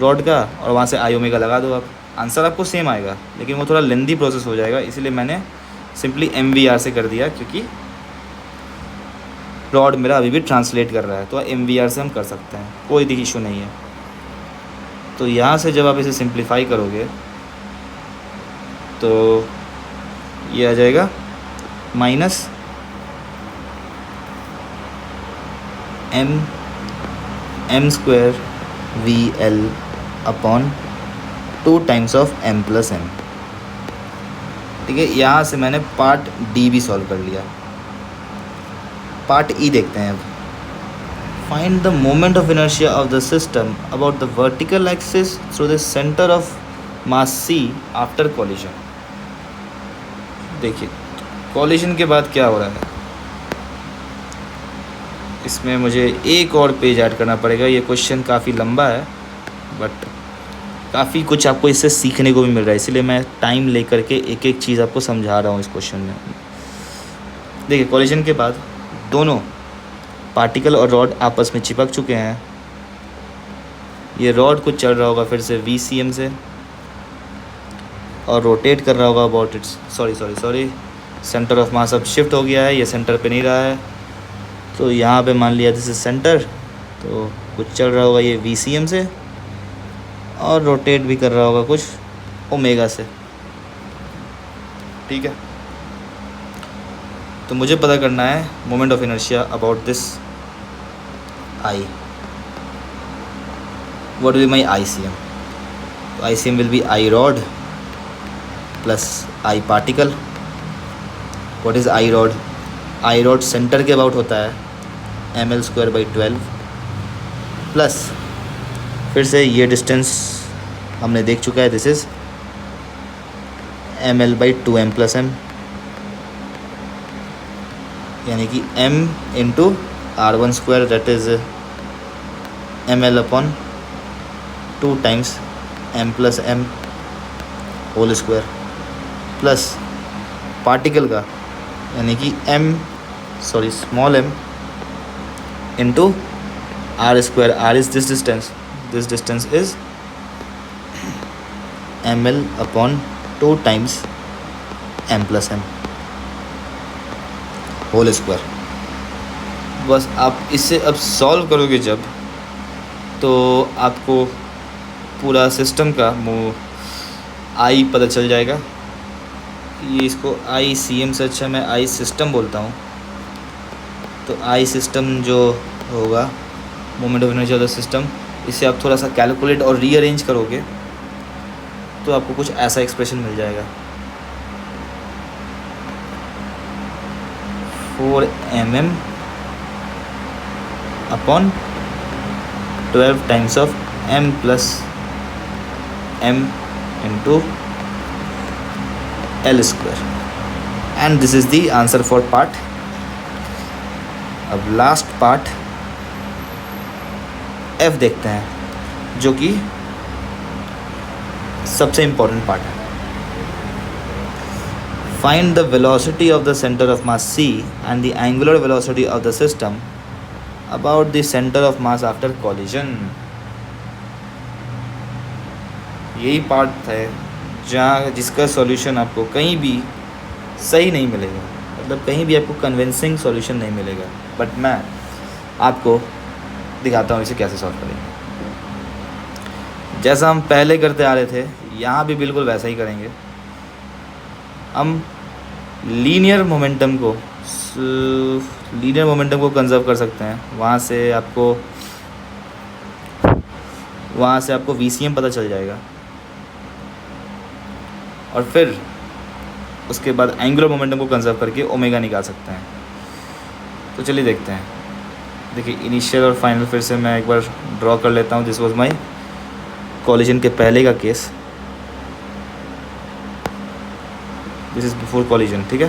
रॉड का और वहाँ से i⍵ लगा दो आप, आंसर आपको सेम आएगा, लेकिन वो थोड़ा लेंदी प्रोसेस हो जाएगा, इसलिए मैंने सिंपली mvr से कर दिया क्योंकि रॉड मेरा अभी भी ट्रांसलेट कर रहा है, तो mvr से हम कर सकते हैं, कोई इशू नहीं है। तो यहाँ से जब आप इसे सिंप्लीफाई करोगे तो ये आ जाएगा -m² VL/2 times of m+m, ठीक है। यहाँ से मैंने पार्ट डी भी सॉल्व कर लिया। पार्ट ई देखते हैं अब। Find the moment of inertia of the system about the vertical axis through the centre of mass c after collision. देखिए कॉलिजन के बाद क्या हो रहा है, इसमें मुझे एक और पेज ऐड करना पड़ेगा। ये क्वेश्चन काफ़ी लंबा है बट काफ़ी कुछ आपको इससे सीखने को भी मिल रहा है, इसलिए मैं टाइम लेकर के एक एक चीज़ आपको समझा रहा हूँ इस क्वेश्चन में। देखिए कॉलिजन के बाद दोनों पार्टिकल और रॉड आपस में चिपक चुके हैं। ये रॉड कुछ चल रहा होगा फिर से VCM से और रोटेट कर रहा होगा about it's sorry centre of मास अब शिफ्ट हो गया है, ये सेंटर पे नहीं रहा है। तो यहाँ पे मान लिया दिस इज सेंटर, तो कुछ चल रहा होगा ये VCM से और रोटेट भी कर रहा होगा कुछ ओमेगा से। ठीक है, तो मुझे पता करना है moment of inertia about this I. What will be my ICM? ICM will be I rod plus I particle. What is I rod? I rod centre के अबाउट होता है ml²/12 प्लस फिर से ये डिस्टेंस हमने देख चुका है, दिस इज ml/2m + m, यानी कि m into r1² that is ml/2 times m + m whole square plus particle का यानी कि small m into r²। r is this distance is ml/2 times m + m whole square. बस आप इसे अब solve करोगे जब, तो आपको पूरा सिस्टम का आई पता चल जाएगा। ये इसको ICM से अच्छा मैं आई सिस्टम बोलता हूँ। तो आई सिस्टम जो होगा moment of inertia of the system, इसे आप थोड़ा सा कैलकुलेट और रीअरेंज करोगे तो आपको कुछ ऐसा एक्सप्रेशन मिल जाएगा 4mm upon 12 times of m + m into L²। And this is the answer for part. अब लास्ट पार्ट F देखते हैं, जो कि सबसे इम्पोर्टेंट पार्ट है। Find the velocity of the centre of mass C and the angular velocity of the system about the centre of mass after collision. यही part है जहाँ जिसका सॉल्यूशन आपको कहीं भी सही नहीं मिलेगा, मतलब कहीं भी आपको कन्विंसिंग सॉल्यूशन नहीं मिलेगा, बट मैं आपको दिखाता हूँ इसे कैसे सॉल्व करेंगे। जैसा हम पहले करते आ रहे थे यहाँ भी बिल्कुल वैसा ही करेंगे। हम लीनियर मोमेंटम को कंजर्व कर सकते हैं। वहाँ से आपको VCM पता चल जाएगा और फिर उसके बाद एंगुलर मोमेंटम को कंजर्व करके ओमेगा निकाल सकते हैं। तो चलिए देखते हैं। देखिए इनिशियल और फाइनल फिर से मैं एक बार ड्रॉ कर लेता हूँ। दिस वाज माय कॉलिजन के पहले का case, this is before collision. ठीक है,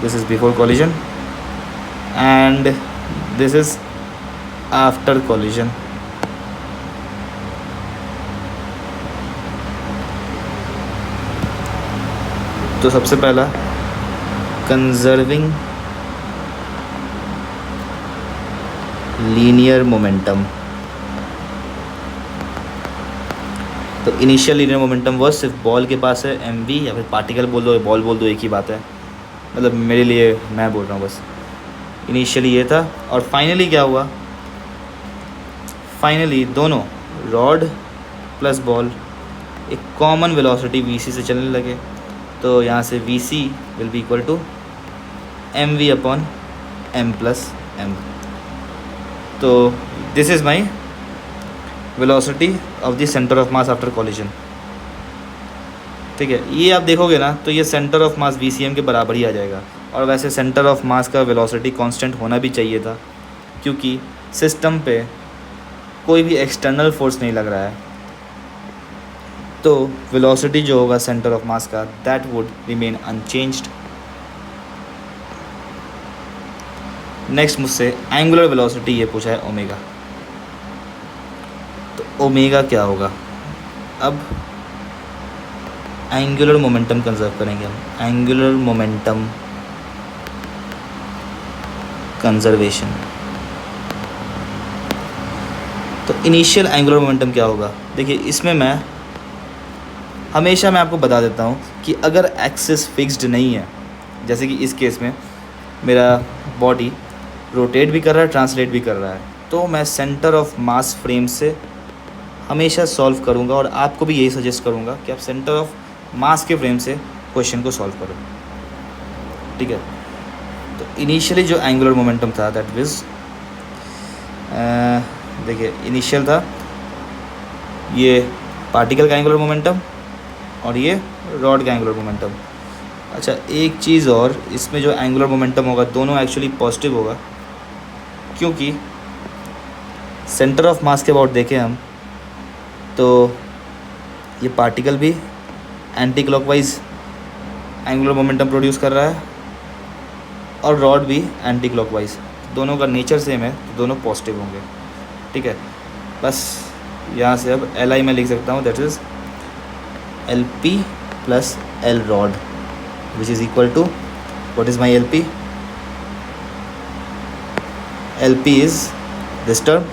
this is before collision and this is after collision. तो सबसे पहला कंजर्विंग लीनियर मोमेंटम। तो इनिशियल लीनियर मोमेंटम वो सिर्फ बॉल के पास है mv, या फिर पार्टिकल बोल दो बॉल बोल दो, एक ही बात है, मतलब मेरे लिए मैं बोल रहा हूँ बस। इनिशियली ये था और फाइनली क्या हुआ, फाइनली दोनों रॉड प्लस बॉल एक कॉमन वेलोसिटी vc से चलने लगे। तो यहाँ से vc will be equal to mv/m + m। तो this is my velocity of the centre of mass after collision. ठीक है, ये आप देखोगे ना तो ये सेंटर ऑफ मास VCM के बराबर ही आ जाएगा। और वैसे सेंटर ऑफ मास का वेलोसिटी कांस्टेंट होना भी चाहिए था, क्योंकि सिस्टम पे कोई भी एक्सटर्नल फोर्स नहीं लग रहा है। तो वेलोसिटी जो होगा सेंटर ऑफ मास का, that would remain unchanged. Next मुझसे एंगुलर वेलोसिटी ये पूछा है ओमेगा, तो ओमेगा क्या होगा। अब एंगुलर मोमेंटम कंजर्व करेंगे हम, एंगुलर मोमेंटम कंजर्वेशन। तो इनिशियल एंगुलर मोमेंटम क्या होगा, देखिए इसमें मैं आपको बता देता हूँ कि अगर एक्सिस फिक्स्ड नहीं है, जैसे कि इस केस में मेरा बॉडी रोटेट भी कर रहा है, ट्रांसलेट भी कर रहा है, तो मैं सेंटर ऑफ मास फ्रेम से हमेशा सॉल्व करूँगा, और आपको भी यही सजेस्ट करूँगा कि आप सेंटर ऑफ मास के फ्रेम से क्वेश्चन को सॉल्व करो, ठीक है। तो इनिशियली जो एंगुलर मोमेंटम था दैट विज, देखिए इनिशियल था ये पार्टिकल का एंगुलर मोमेंटम और ये रॉड का एंगुलर मोमेंटम। अच्छा एक चीज़ और, इसमें जो एंगुलर मोमेंटम होगा दोनों एक्चुअली पॉजिटिव होगा, क्योंकि सेंटर ऑफ मास के अबाउट देखें हम तो ये पार्टिकल भी anti clockwise angular momentum produce कर रहा है और रॉड भी एंटी क्लॉकवाइज, दोनों का नेचर सेम है तो दोनों पॉजिटिव होंगे, ठीक है। बस यहाँ से अब एल आई मैं लिख सकता हूँ, that is L P plus L rod which is equal to, what is my L P? L P is this term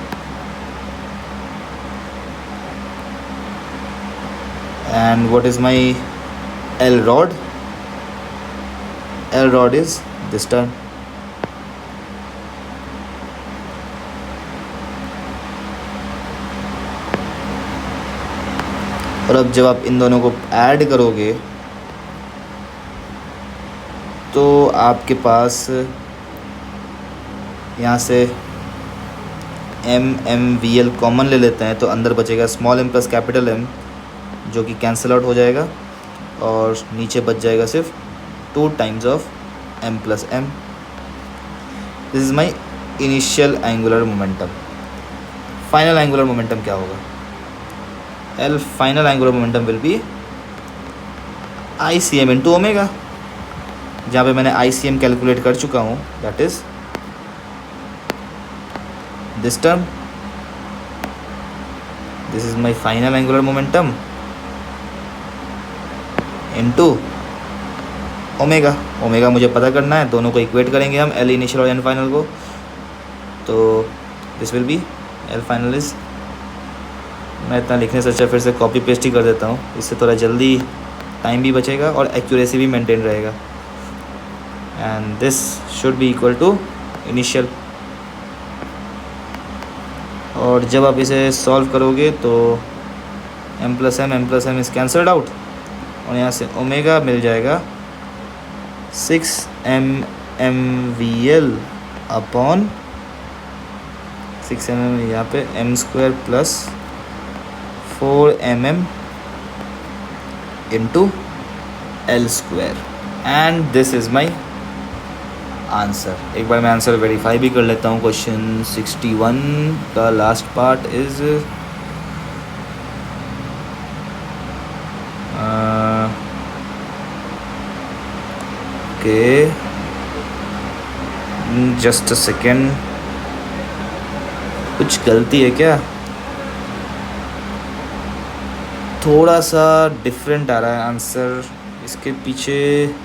and what is my L rod? L rod is this term. और अब जब आप इन दोनों को add करोगे तो आपके पास यहाँ से M कॉमन ले लेते हैं, तो अंदर बचेगा small m plus capital M, जो कि कैंसिल आउट हो जाएगा, और नीचे बच जाएगा सिर्फ 2 times of m plus m। This is my initial angular momentum. Final angular momentum क्या होगा? L final angular momentum will be ICM into omega, जहाँ पे मैंने ICM कैलकुलेट कर चुका हूँ, that is this term. This is my final angular momentum into omega. Omega मुझे पता करना है, दोनों को इक्वेट करेंगे हम, एल इनिशियल और एन फाइनल को, तो this will B L final is, मैं इतना लिखने से अच्छा फिर से कॉपी पेस्ट ही कर देता हूँ, इससे थोड़ा जल्दी टाइम भी बचेगा और एक्यूरेसी भी मेंटेन रहेगा। And this should be equal to initial, और जब आप इसे सॉल्व करोगे तो m plus m is cancelled out, और यहाँ से ओमेगा मिल जाएगा 6mmVL अपॉन 6mm, यहाँ पे m square plus 4mm into L square, and this is my answer. एक बार मैं आंसर वेरीफाई भी कर लेता हूँ। क्वेश्चन 61 का last part is okay, just a second, कुछ गलती है क्या? थोड़ा सा डिफरेंट आ रहा है आंसर इसके पीछे,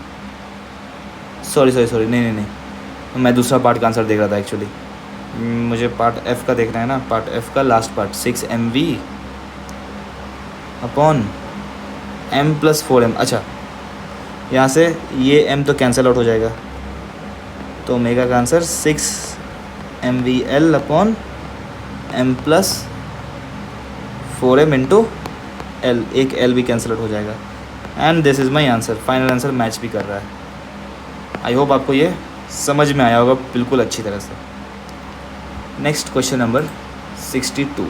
सॉरी नहीं, मैं दूसरा पार्ट का आंसर देख रहा था एक्चुअली, मुझे पार्ट एफ़ का देखना है ना, पार्ट एफ़ का last part 6mv upon m plus 4m। अच्छा यहाँ से ये m तो कैंसिल आउट हो जाएगा, तो ओमेगा का answer 6mvL upon m plus 4m into L, एक L भी कैंसिल आउट हो जाएगा, and this is my answer. Final answer match भी कर रहा है। आई होप आपको ये समझ में आया होगा बिल्कुल अच्छी तरह से। Next question number 62।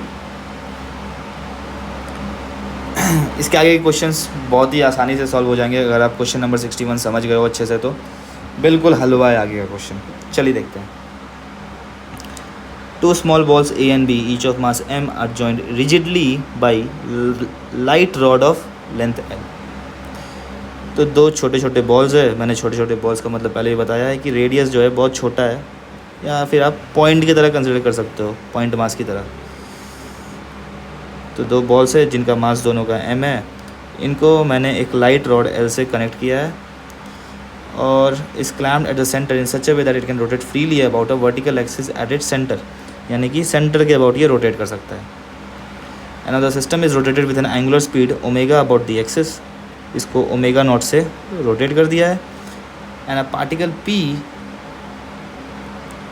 इसके आगे के क्वेश्चंस बहुत ही आसानी से सॉल्व हो जाएंगे अगर आप क्वेश्चन नंबर 61 समझ गए हो अच्छे से, तो बिल्कुल हलवा है आगे का क्वेश्चन। चलिए देखते हैं। Two small balls A and B, each of mass m, are joined rigidly by light rod of length L. तो दो छोटे छोटे बॉल्स है, मैंने छोटे छोटे बॉल्स का मतलब पहले ही बताया है कि रेडियस जो है बहुत छोटा है, या फिर आप पॉइंट की तरह कंसिडर कर सकते हो, पॉइंट मास की तरह। तो दो बॉल्स है जिनका मास दोनों का m है, इनको मैंने एक लाइट रॉड L से कनेक्ट किया है और इस clamped at the centre in such a way that it can rotate freely about a vertical axis at its centre, यानी कि सेंटर के अबाउट ये रोटेट कर सकता है। And the system is rotated with N angular speed omega about the axis, इसको omega naught से rotate कर दिया है। And a particle P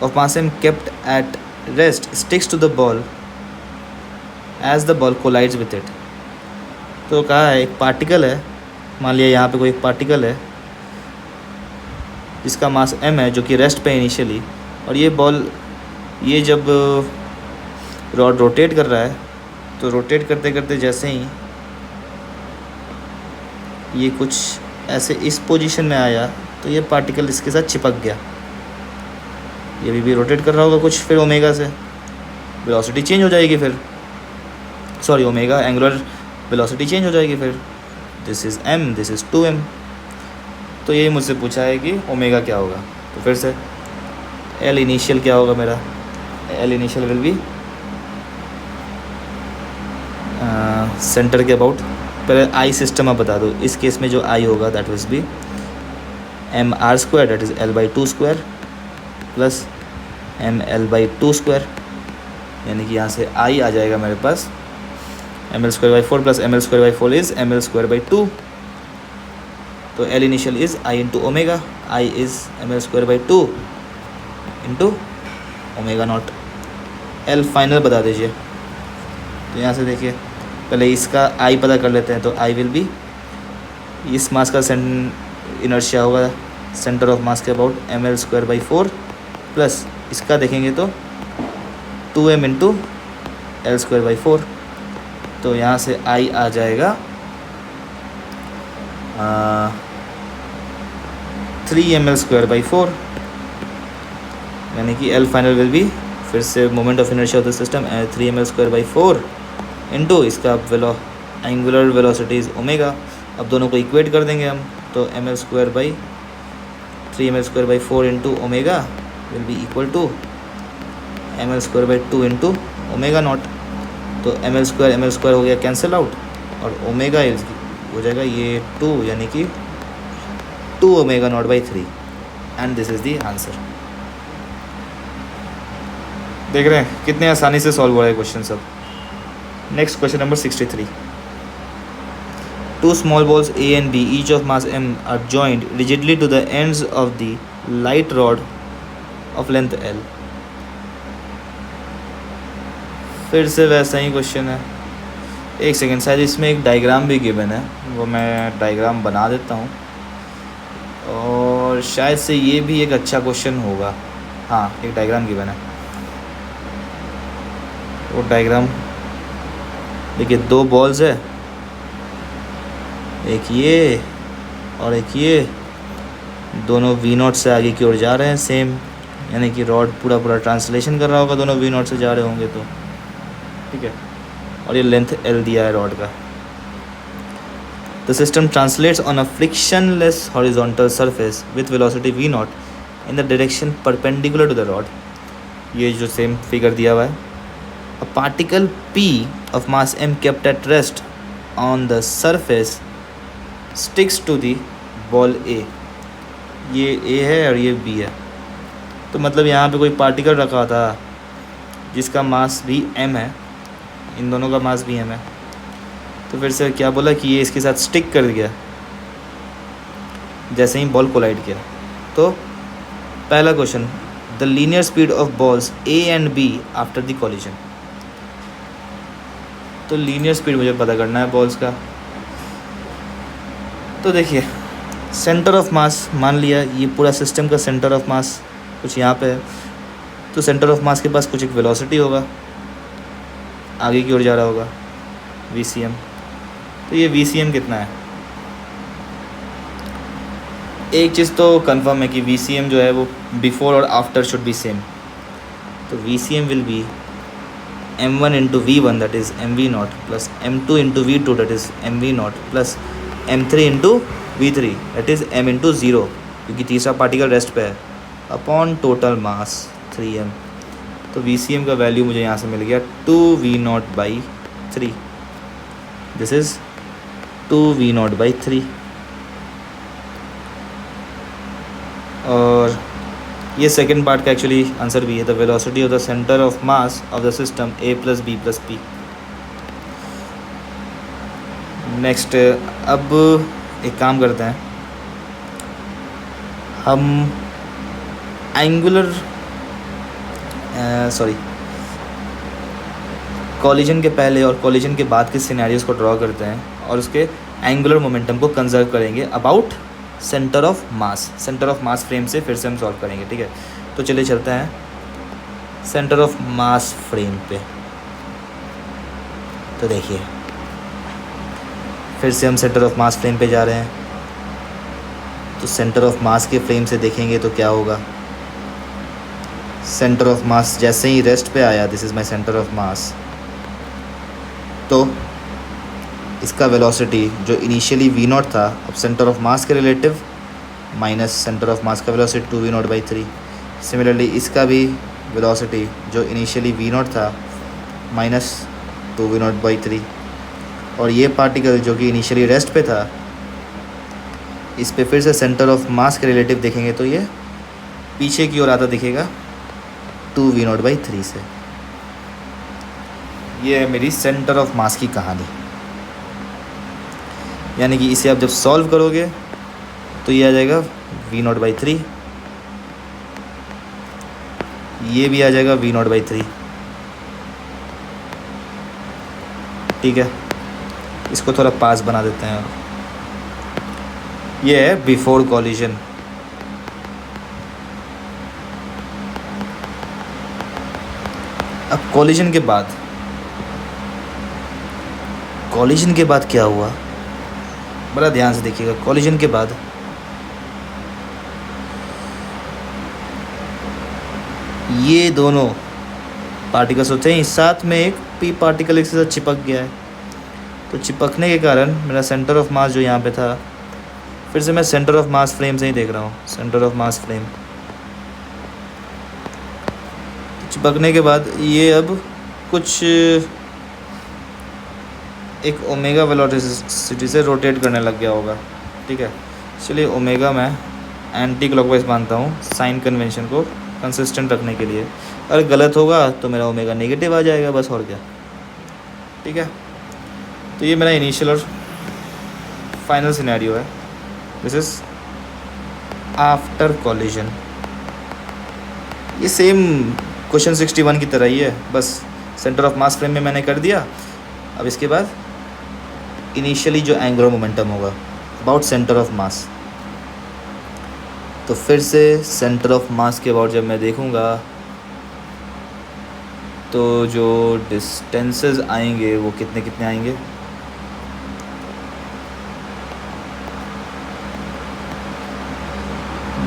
of mass m kept at rest sticks to the ball as the ball collides with it. तो कहा है एक particle है, मान लिया यहाँ पे कोई एक पार्टिकल है जिसका मास m है, जो कि रेस्ट पे इनिशियली, और ये बॉल, ये जब रॉड रोटेट कर रहा है तो रोटेट करते करते जैसे ही ये कुछ ऐसे इस पोजीशन में आया तो ये पार्टिकल इसके साथ चिपक गया। ये भी रोटेट कर रहा होगा कुछ, फिर ओमेगा से वेलोसिटी चेंज हो जाएगी, फिर sorry omega angular velocity change हो जाएगी, फिर this is m, this is 2m। तो ये मुझसे पूछा है कि ओमेगा क्या होगा, तो फिर से L इनिशियल क्या होगा मेरा, L initial will be centre के अबाउट, पहले I सिस्टम आप बता दो, इस केस में जो I होगा that will B mr² that is L/2² plus ml/2², यानी कि यहाँ से I आ जाएगा मेरे पास ml²/4 plus ml²/4 is ml²/2। तो L initial is I into omega, I is ml²/2 into omega not. L final बता दीजिए। तो यहाँ से देखिए, पहले इसका I पता कर लेते हैं, तो I विल बी, इस मास का इनर्शिया होगा सेंटर ऑफ मास के अबाउट ml²/4 प्लस इसका देखेंगे तो 2m इंटू L²/4। तो यहाँ से I आ जाएगा 3ml²/4, यानी कि L फाइनल विल बी, फिर से moment of inertia of the system 3ml²/4 into इसका एंगुलर वेलोसिटी इज़ ओमेगा। अब दोनों को इक्वेट कर देंगे हम, तो ml²/3ml²/4 into omega will be equal to ml²/2 into omega naught. तो ml² हो गया कैंसिल आउट, और ओमेगा हो जाएगा ये 2, यानी कि 2 omega naught by 3, and this is the answer. देख रहे हैं कितने आसानी से सॉल्व हो रहा है क्वेश्चन सब। Next question number 63। Two small balls A and B, each of mass m, are joined rigidly to the ends of the light rod of length L. फिर से वैसा ही क्वेश्चन है। एक सेकेंड, शायद इसमें एक डायग्राम भी गिवन है, वो मैं डायग्राम बना देता हूँ, और शायद से ये भी एक अच्छा क्वेश्चन होगा। हाँ, एक डायग्राम गिवन है, वो डायग्राम देखिए, दो बॉल्स है, एक ये और एक ये, दोनों V0 से आगे की ओर जा रहे हैं सेम, यानी कि रॉड पूरा ट्रांसलेशन कर रहा होगा, दोनों V0 से जा रहे होंगे, तो ठीक है। और ये लेंथ L दिया है रॉड का। The system translates on a frictionless horizontal surface with velocity V0 in the direction perpendicular to the rod. ये जो सेम फिगर दिया हुआ है। A particle P of mass m kept at rest on the surface sticks to the ball A। ये A है और ये B है, तो मतलब यहाँ पे कोई पार्टिकल रखा था जिसका मास भी m है, इन दोनों का मास भी m है। तो फिर से क्या बोला कि ये इसके साथ स्टिक कर गया जैसे ही बॉल कोलाइड किया। तो पहला question, the linear speed of balls A and B after the collision. तो लीनियर स्पीड मुझे पता करना है बॉल्स का। तो देखिए, सेंटर ऑफ मास, मान लिया ये पूरा सिस्टम का सेंटर ऑफ मास कुछ यहाँ पे है, तो सेंटर ऑफ मास के पास कुछ एक वेलोसिटी होगा, आगे की ओर जा रहा होगा, VCM। तो ये VCM कितना है? एक चीज़ तो कंफर्म है कि VCM जो है वो बिफोर और आफ्टर शुड बी सेम। तो VCM will be m1 into V1 that is mv0 plus m2 into V2 that is mv0 plus m3 into V3 that is m into 0, क्योंकि तीसरा particle rest पे है, upon total mass 3m। तो VCM का value मुझे यहाँ से मिल गया 2V0/3, दिस इज़ 2V0/3। और ये सेकंड पार्ट का एक्चुअली आंसर भी है, the velocity of the centre of mass of the system A + B + P। Next, अब एक काम करते हैं, हम एंगुलर कॉलिजन के पहले और कॉलिजन के बाद के सिनेरियोज़ को ड्रॉ करते हैं और उसके एंगुलर मोमेंटम को कंजर्व करेंगे about centre of mass frame से फिर से हम सॉल्व करेंगे, ठीक है। तो चलिए चलते हैं सेंटर ऑफ मास फ्रेम पे। तो देखिए, फिर से हम सेंटर ऑफ मास फ्रेम पे जा रहे हैं। तो सेंटर ऑफ मास के फ्रेम से देखेंगे तो क्या होगा, सेंटर ऑफ मास जैसे ही रेस्ट पे आया, this is my centre of mass, तो इसका वेलोसिटी जो इनिशियली V0 था, अब सेंटर ऑफ मास के relative minus centre of mass का वेलोसिटी 2V0/3। सिमिलरली इसका भी वेलोसिटी जो इनिशियली V0 था माइनस 2V0/3। और ये पार्टिकल जो कि इनिशियली रेस्ट पे था, इस पे फिर से सेंटर ऑफ मास के रिलेटिव देखेंगे तो ये पीछे की ओर आता दिखेगा 2V0/3 से। ये है मेरी सेंटर ऑफ मास की कहानी। यानी कि इसे आप जब सॉल्व करोगे तो ये आ जाएगा V0/3, ये भी आ जाएगा V0/3, ठीक है। इसको थोड़ा पास बना देते हैं। ये है बिफोर कॉलिजन। अब कॉलिजन के बाद क्या हुआ, बड़ा ध्यान से देखिएगा। कॉलिजन के बाद ये दोनों पार्टिकल्स होते हैं, साथ में एक P पार्टिकल एक साथ चिपक गया है। तो चिपकने के कारण मेरा सेंटर ऑफ मास जो यहाँ पे था, फिर से मैं सेंटर ऑफ मास फ्रेम से ही देख रहा हूँ, सेंटर ऑफ मास फ्रेम। चिपकने के बाद ये अब कुछ एक ओमेगा वेलोसिटी से रोटेट करने लग गया होगा, ठीक है। चलिए ओमेगा मैं एंटी क्लॉकवाइज मानता हूँ साइन कन्वेंशन को कंसिस्टेंट रखने के लिए। अगर गलत होगा तो मेरा ओमेगा नेगेटिव आ जाएगा, बस, और क्या, ठीक है। तो ये मेरा इनिशियल और फाइनल सिनेरियो है, दिस इज़ आफ्टर कॉलिजन। ये सेम क्वेश्चन 61 की तरह ही है, बस सेंटर ऑफ मास फ्रेम में मैंने कर दिया। अब इसके बाद इनिशियली जो एंगुलर मोमेंटम होगा अबाउट सेंटर ऑफ मास, तो फिर से सेंटर ऑफ मास के अबाउट जब मैं देखूँगा तो जो डिस्टेंसेस आएंगे वो कितने कितने आएंगे।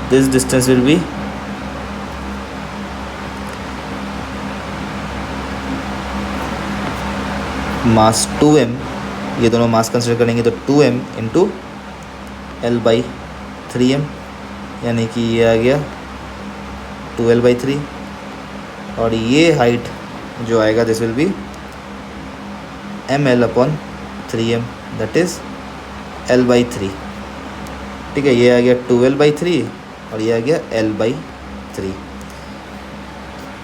This distance will B mass 2m, ये दोनों मास कंसिडर करेंगे तो 2m इंटू L/3m, यानी कि ये आ गया 2L/3। और ये हाइट जो आएगा this will B ml/3m that is L/3, ठीक है। ये आ गया 2L/3 और ये आ गया L/3।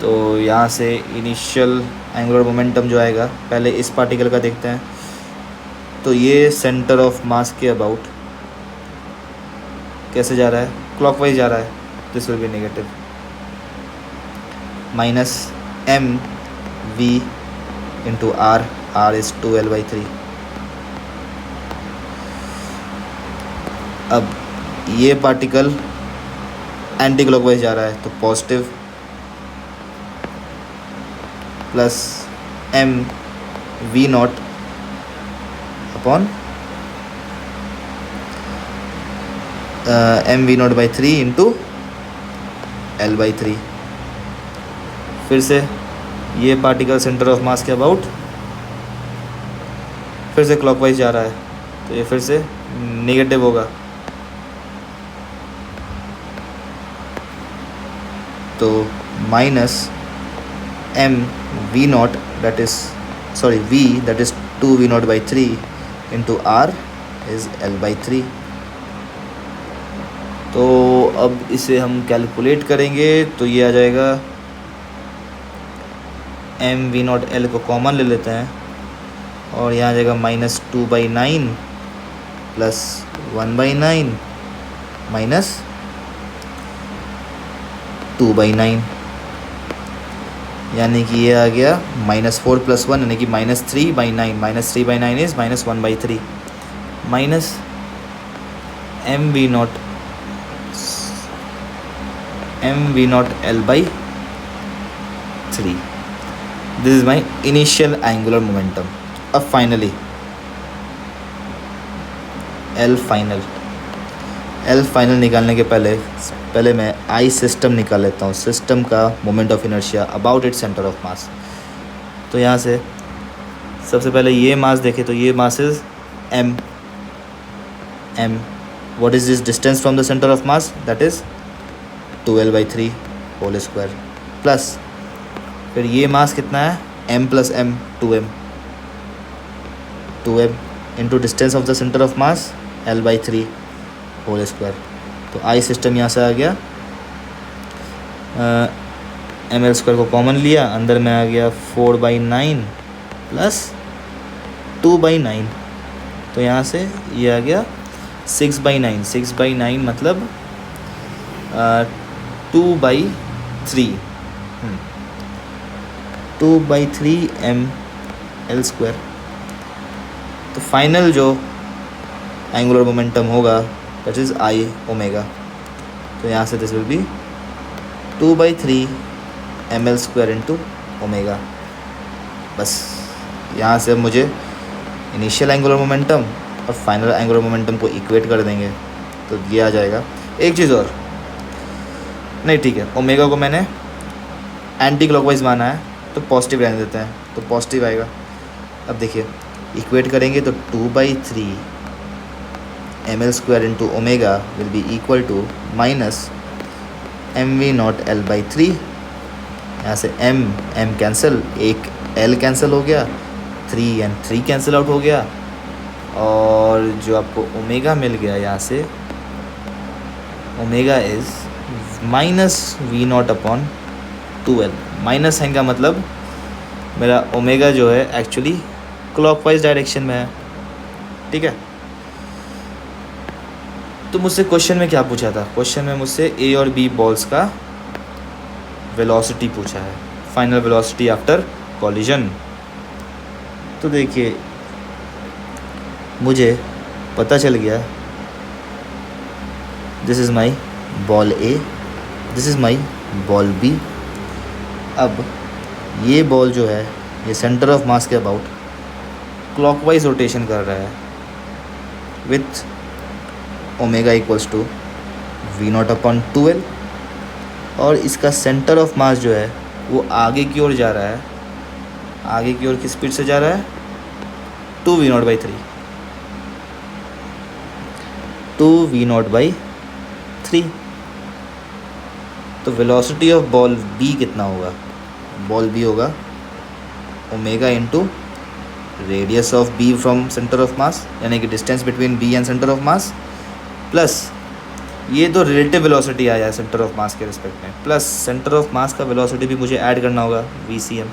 तो यहाँ से इनिशियल एंगुलर मोमेंटम जो आएगा, पहले इस पार्टिकल का देखते हैं। तो ये सेंटर ऑफ मास के अबाउट कैसे जा रहा है, क्लॉकवाइज जा रहा है, this will B negative minus mv into r, r is 2L/3। अब ये पार्टिकल एंटी क्लॉकवाइज जा रहा है तो positive plus mv0 upon mv0/3 into L/3। फिर से ये पार्टिकल सेंटर ऑफ मास के अबाउट फिर से क्लॉकवाइज जा रहा है, तो ये फिर से नेगेटिव होगा। तो minus M V naught that is V that is 2v0/3 into R is l/3। तो अब इसे हम कैलकुलेट करेंगे तो ये आ जाएगा, mv0 l को कॉमन ले लेते हैं और यहाँ आ जाएगा -2/9 प्लस 1/9 माइनस 2/9, यानी कि ये आ गया -4 + 1 यानी कि -3/9। -3/9 is -1/3 minus mv0 l/3। This is my initial angular momentum. अब फाइनली एल फाइनल निकालने के पहले मैं आई सिस्टम निकाल लेता हूँ, सिस्टम का moment of inertia about its centre of mass. तो यहाँ से सबसे पहले ये मास देखें तो ये mass is m। What is this distance from the centre of mass, that is 2l/3 whole square plus फिर ये मास कितना है m + m 2m into distance of the centre of mass l/3 whole square. तो I system यहाँ से आ गया, ml² को common लिया, अंदर में आ गया 4/9 प्लस 2/9, तो यहाँ से ये आ गया 6/9। 6/9 मतलब 2/3 2/3 ml²। तो फाइनल जो एंगुलर मोमेंटम होगा दैट इज़ आई ओमेगा। तो यहाँ से this will B 2/3 ml² into omega. बस यहाँ से मुझे इनिशियल एंगुलर मोमेंटम और फाइनल एंगुलर मोमेंटम को इक्वेट कर देंगे तो ये आ जाएगा। एक चीज़ और, नहीं ठीक है, ओमेगा को मैंने एंटी क्लॉकवाइज माना है तो पॉजिटिव रहने देते हैं, तो पॉजिटिव आएगा। अब देखिए इक्वेट करेंगे तो 2/3 ml² into omega will be equal to minus mv0 l/3। यहाँ से m कैंसिल, एक l कैंसिल हो गया, 3 and 3 कैंसिल आउट हो गया, और जो आपको ओमेगा मिल गया यहाँ से ओमेगा इज़ -v0/2l। माइनस है का मतलब मेरा ओमेगा जो है एक्चुअली क्लॉकवाइज डायरेक्शन में है, ठीक है। तो मुझसे क्वेश्चन में क्या पूछा था, क्वेश्चन में मुझसे ए और बी बॉल्स का वेलोसिटी पूछा है, फाइनल वेलोसिटी आफ्टर कॉलिजन। तो देखिए मुझे पता चल गया, this is my ball A, this is my ball B. अब ये बॉल जो है ये सेंटर ऑफ मास के अबाउट क्लॉकवाइज रोटेशन कर रहा है with omega equals to v0/2l, और इसका सेंटर ऑफ मास जो है वो आगे की ओर जा रहा है। आगे की ओर किस स्पीड से जा रहा है, 2v0/3 2v0/3। तो वेलोसिटी ऑफ बॉल बी कितना होगा, बॉल बी होगा omega into radius of B from centre of mass, यानी कि distance between B and centre of mass, plus ये तो रिलेटिव वेलोसिटी आया है सेंटर ऑफ मास के रिस्पेक्ट में, प्लस सेंटर ऑफ मास का वेलोसिटी भी मुझे ऐड करना होगा VCM,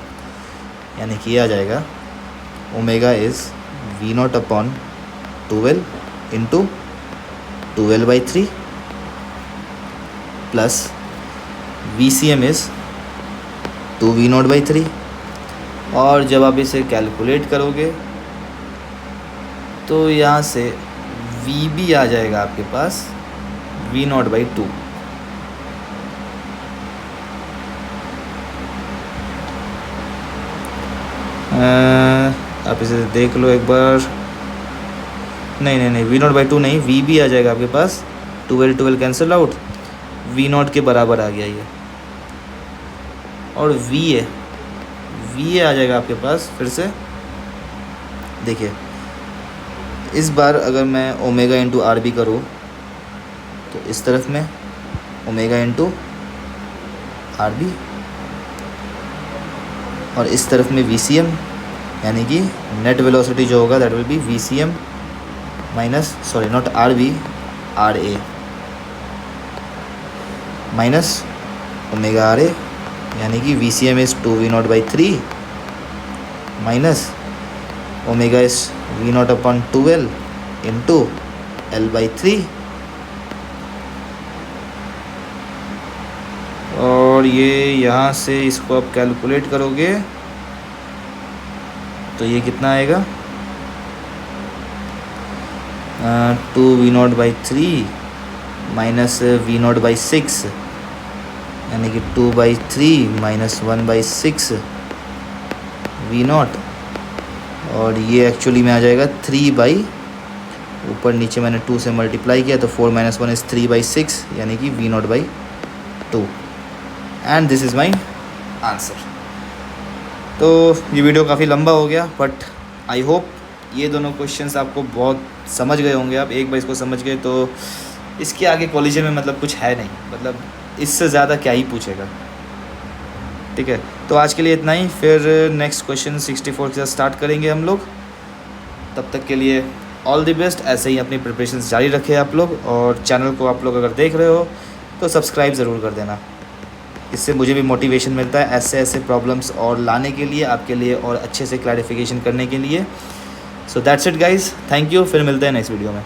यानी कि ये आ जाएगा omega is v0/2l into 2l/3 plus VCM is 2v0/3। और जब आप इसे कैलकुलेट करोगे तो यहाँ से VB आ जाएगा आपके पास v0/2। आप इसे देख लो एक बार, नहीं v0/2 नहीं, VB आ जाएगा आपके पास, 2l कैंसिल आउट, v0 के बराबर आ गया ये। और वी ए आ जाएगा आपके पास फिर से। देखिए इस बार अगर मैं ओमेगा इंटू आर बी करूँ तो इस तरफ में ओमेगा इंटू आर बी, और इस तरफ में वी सी एम, यानी कि नेट वेलोसिटी जो होगा that will be V C M minus, sorry not R B, R A minus omega R A, यानी कि V C M is 2v0/3 minus omega is v0/12 into L/3। और ये यहाँ से इसको आप कैलकुलेट करोगे तो ये कितना आएगा, 2v0/3 माइनस v0/6, यानी कि 2/3 माइनस 1/6 v0, और ये एक्चुअली में आ जाएगा 3 ऊपर नीचे मैंने 2 से मल्टीप्लाई किया तो 4 - 1 इज़ 3/6, यानी कि v0/2, and this is my answer. तो ये वीडियो काफ़ी लंबा हो गया, बट आई होप ये दोनों क्वेश्चंस आपको बहुत समझ गए होंगे। आप एक बार इसको समझ गए तो इसके आगे कॉलेज में मतलब कुछ है नहीं, मतलब इससे ज़्यादा क्या ही पूछेगा। ठीक है, तो आज के लिए इतना ही, फिर नेक्स्ट क्वेश्चन 64 के साथ स्टार्ट करेंगे हम लोग। तब तक के लिए ऑल द बेस्ट। ऐसे ही अपनी प्रिपरेशंस जारी रखें आप लोग, और चैनल को आप लोग अगर देख रहे हो तो सब्सक्राइब ज़रूर कर देना। इससे मुझे भी मोटिवेशन मिलता है ऐसे ऐसे प्रॉब्लम्स और लाने के लिए, आपके लिए और अच्छे से क्लैरिफिकेशन करने के लिए। So that's it guys, thank you. फिर मिलते हैं नेक्स्ट वीडियो में।